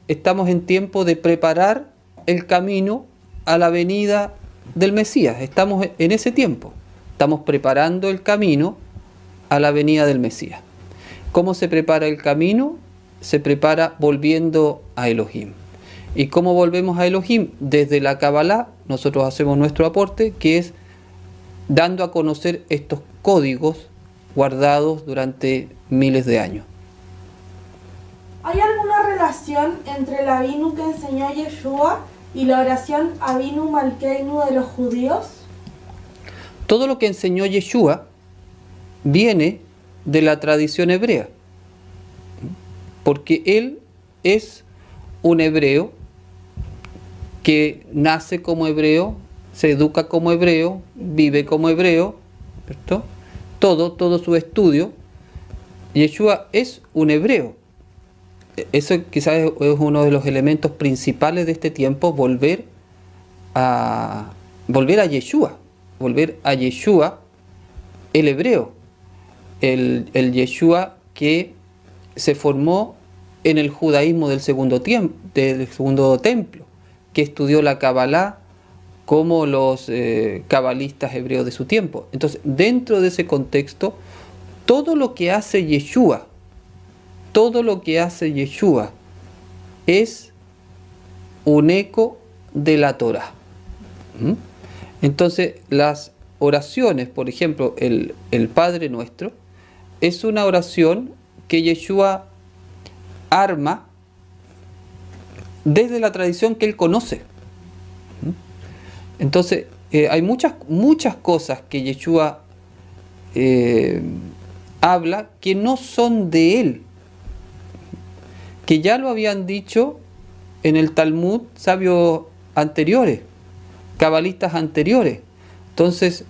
estamos en tiempo de preparar el camino a la venida del Mesías. Estamos en ese tiempo. Estamos preparando el camino a la venida del Mesías. ¿Cómo se prepara el camino? Se prepara volviendo a Elohim. ¿Y cómo volvemos a Elohim? Desde la Kabbalah nosotros hacemos nuestro aporte, que es dando a conocer estos códigos guardados durante miles de años. ¿Hay alguna relación entre el Avinu que enseñó Yeshua y la oración Avinu Malkeinu de los judíos? Todo lo que enseñó Yeshua viene de la tradición hebrea, porque él es un hebreo que nace como hebreo, se educa como hebreo, vive como hebreo, ¿cierto? Todo su estudio. Yeshua es un hebreo. Eso quizás es uno de los elementos principales de este tiempo, volver a Yeshua, el hebreo, el Yeshua que se formó en el judaísmo del segundo templo, que estudió la Kabbalah como los cabalistas hebreos de su tiempo. Entonces, dentro de ese contexto, todo lo que hace Yeshua es un eco de la Torah. Entonces, las oraciones, por ejemplo, el Padre Nuestro, es una oración que Yeshua arma desde la tradición que él conoce. Entonces, hay muchas cosas que Yeshua habla que no son de él, que ya lo habían dicho en el Talmud sabios anteriores, cabalistas anteriores. Entonces,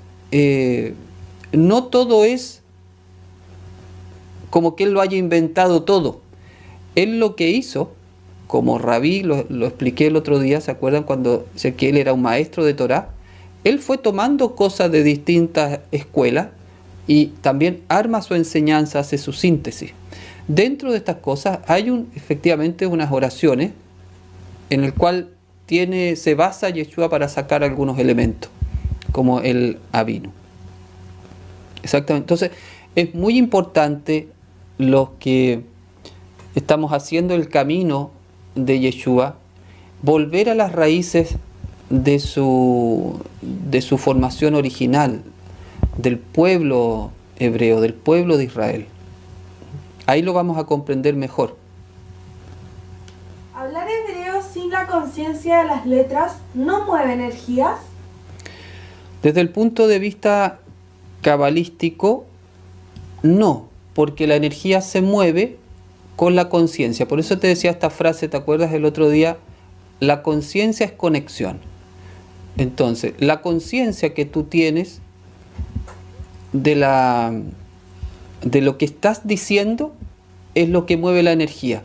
no todo es como que él lo haya inventado todo. Él lo que hizo, como Rabí, lo expliqué el otro día, ¿se acuerdan cuando sé que él era un maestro de Torah? Él fue tomando cosas de distintas escuelas y también arma su enseñanza, hace su síntesis. Dentro de estas cosas hay efectivamente unas oraciones en el cual se basa Yeshua para sacar algunos elementos, como el Avinu. Exactamente. Entonces, es muy importante los que estamos haciendo el camino de Yeshua, volver a las raíces de su formación original, del pueblo hebreo, del pueblo de Israel. Ahí lo vamos a comprender mejor. ¿Hablar hebreo sin la conciencia de las letras no mueve energías? Desde el punto de vista cabalístico, no, porque la energía se mueve con la conciencia. Por eso te decía esta frase, ¿te acuerdas el otro día? La conciencia es conexión. Entonces, la conciencia que tú tienes de lo que estás diciendo es lo que mueve la energía.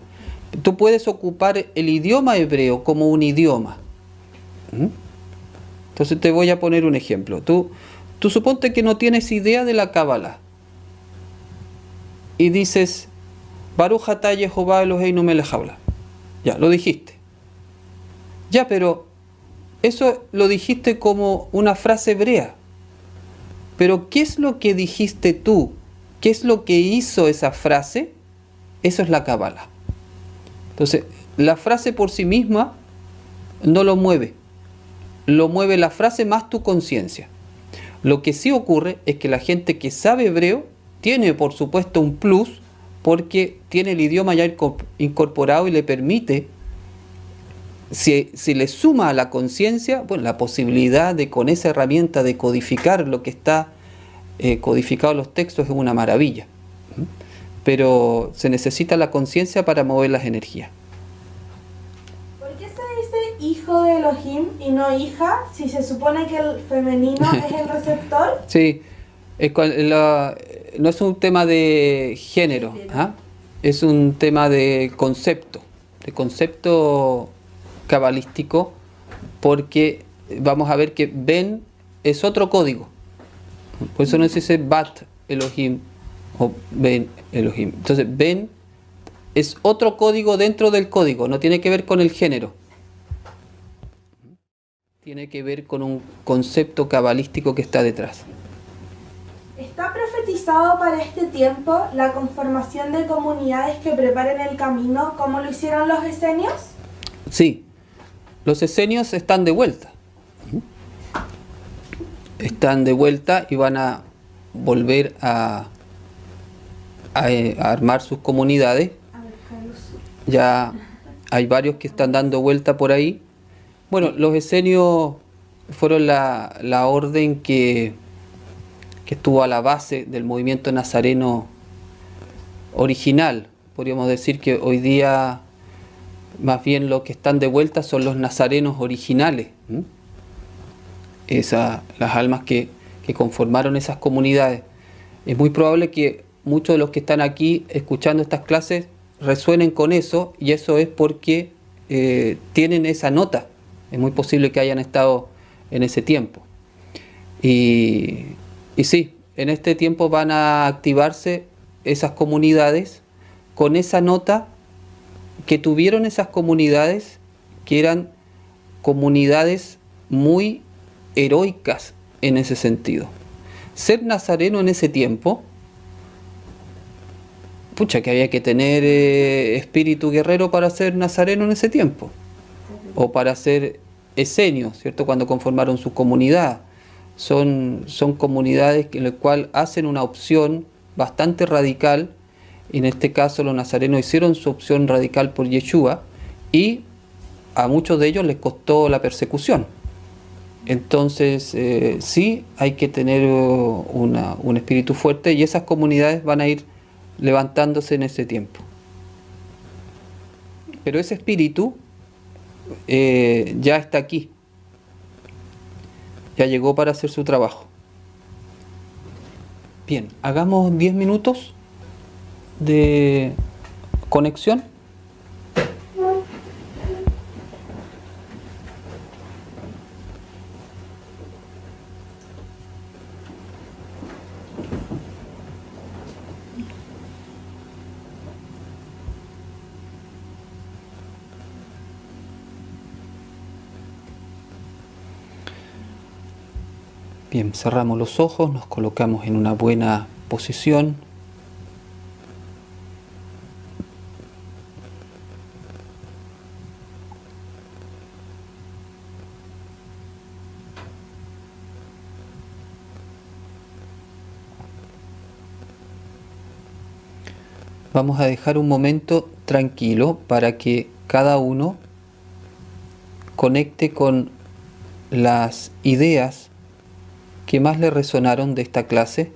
Tú puedes ocupar el idioma hebreo como un idioma. Entonces te voy a poner un ejemplo. Tú suponte que no tienes idea de la Kabbalah y dices Baruch atah Yehová Eloheinu melech haolam. Ya, lo dijiste. Ya, pero eso lo dijiste como una frase hebrea. Pero ¿qué es lo que dijiste tú? ¿Qué es lo que hizo esa frase? Eso es la Cábala. Entonces, la frase por sí misma no lo mueve. Lo mueve la frase más tu conciencia. Lo que sí ocurre es que la gente que sabe hebreo tiene, por supuesto, un plus porque tiene el idioma ya incorporado y le permite, si le suma a la conciencia, bueno, la posibilidad de con esa herramienta de codificar lo que está codificado en los textos es una maravilla. Pero se necesita la conciencia para mover las energías. ¿Por qué se dice hijo de Elohim y no hija si se supone que el femenino es el receptor? Sí, no es un tema de género, ¿ah? Es un tema de concepto cabalístico, porque vamos a ver que Ben es otro código. Por eso no se dice Bat Elohim o Ben Elohim. Entonces Ben es otro código dentro del código, no tiene que ver con el género. Tiene que ver con un concepto cabalístico que está detrás. ¿Está profetizado para este tiempo la conformación de comunidades que preparen el camino como lo hicieron los esenios? Sí, los esenios están de vuelta. Están de vuelta y van a volver a armar sus comunidades. Ya hay varios que están dando vuelta por ahí. Bueno, los esenios fueron la orden que estuvo a la base del movimiento nazareno original. Podríamos decir que hoy día más bien los que están de vuelta son los nazarenos originales. Las almas que conformaron esas comunidades. Es muy probable que muchos de los que están aquí escuchando estas clases resuenen con eso, y eso es porque tienen esa nota. Es muy posible que hayan estado en ese tiempo. Y sí, en este tiempo van a activarse esas comunidades con esa nota que tuvieron esas comunidades, que eran comunidades muy heroicas en ese sentido. Ser nazareno en ese tiempo, pucha, que había que tener espíritu guerrero para ser nazareno en ese tiempo, o para ser esenio, ¿cierto? Cuando conformaron su comunidad. Son comunidades en las cuales hacen una opción bastante radical, y en este caso los nazarenos hicieron su opción radical por Yeshua, y a muchos de ellos les costó la persecución. Entonces sí hay que tener un espíritu fuerte, y esas comunidades van a ir levantándose en ese tiempo. Pero ese espíritu ya está aquí, ya llegó para hacer su trabajo. Bien, hagamos 10 minutos de conexión. Bien, cerramos los ojos, nos colocamos en una buena posición. Vamos a dejar un momento tranquilo para que cada uno conecte con las ideas que más le resonaron de esta clase.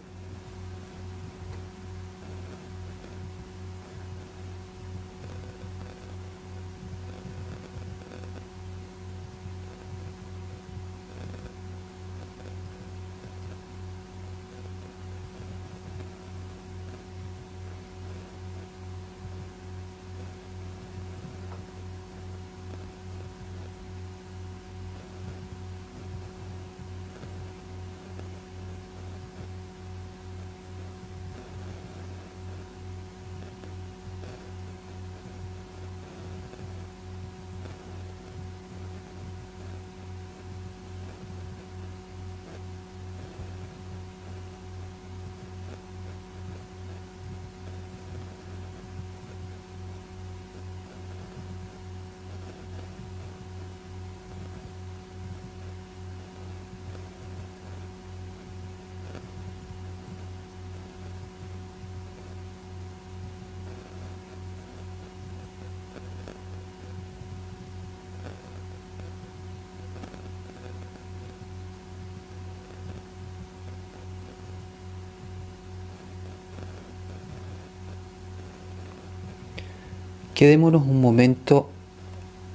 Quedémonos un momento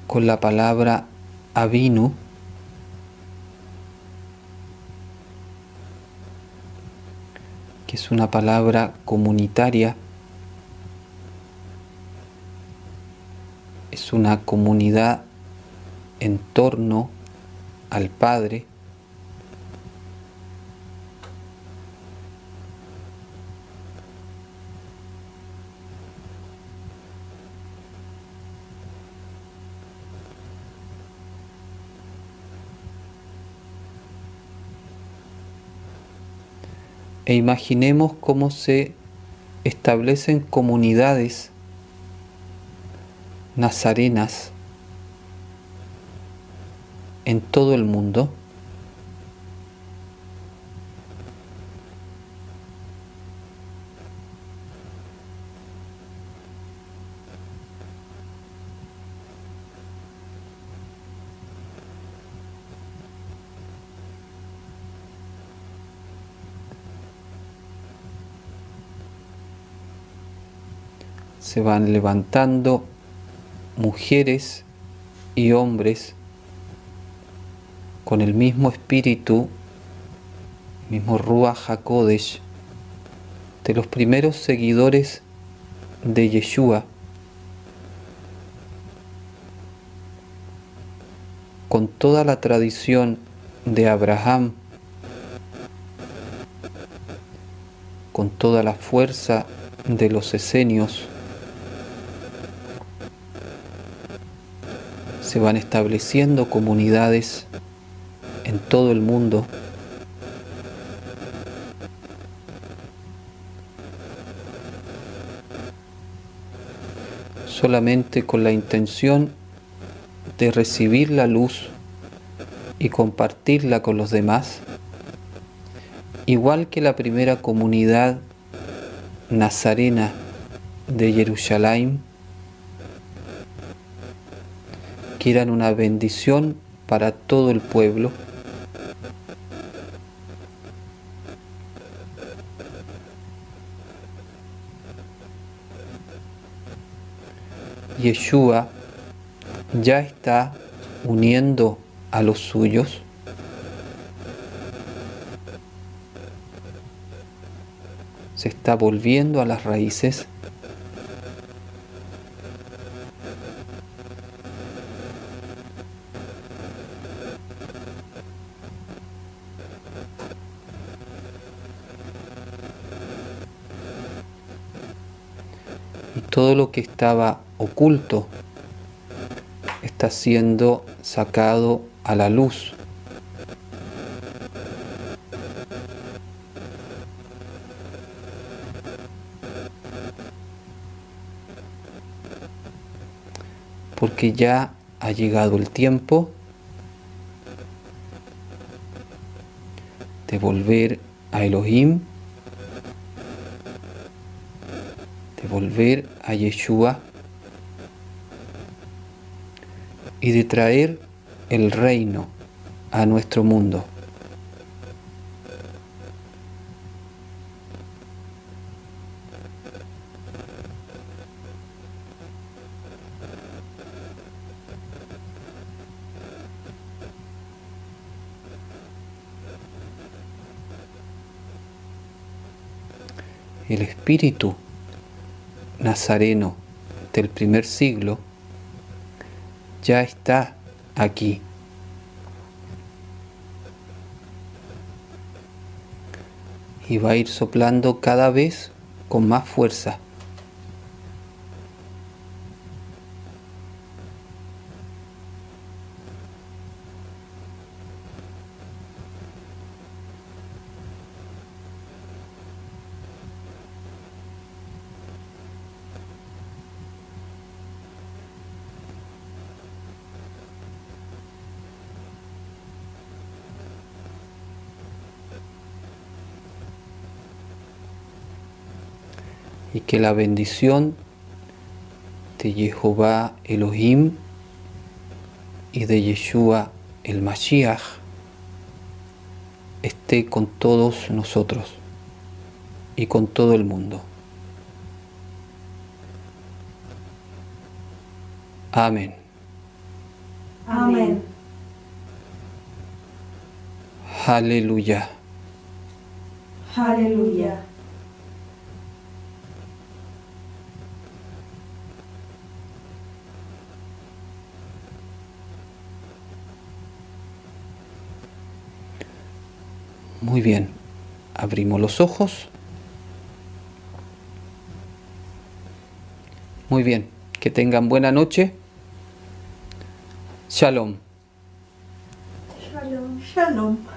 con la palabra Avinu, que es una palabra comunitaria, es una comunidad en torno al Padre. E imaginemos cómo se establecen comunidades nazarenas en todo el mundo. Se van levantando mujeres y hombres con el mismo espíritu, mismo Ruach HaKodesh, de los primeros seguidores de Yeshua, con toda la tradición de Abraham, con toda la fuerza de los esenios. Se van estableciendo comunidades en todo el mundo. Solamente con la intención de recibir la luz y compartirla con los demás, igual que la primera comunidad nazarena de Jerusalén, que eran una bendición para todo el pueblo. Yeshua ya está uniendo a los suyos. Se está volviendo a las raíces. Y todo lo que estaba oculto está siendo sacado a la luz. Porque ya ha llegado el tiempo de volver a Elohim, de volver a Yeshua y de traer el reino a nuestro mundo. El espíritu nazareno del primer siglo ya está aquí. Y va a ir soplando cada vez con más fuerza. Y que la bendición de Jehová Elohim y de Yeshua el Mashiach esté con todos nosotros y con todo el mundo. Amén. Amén. Aleluya. Aleluya. Muy bien. Abrimos los ojos. Muy bien. Que tengan buena noche. Shalom. Shalom. Shalom.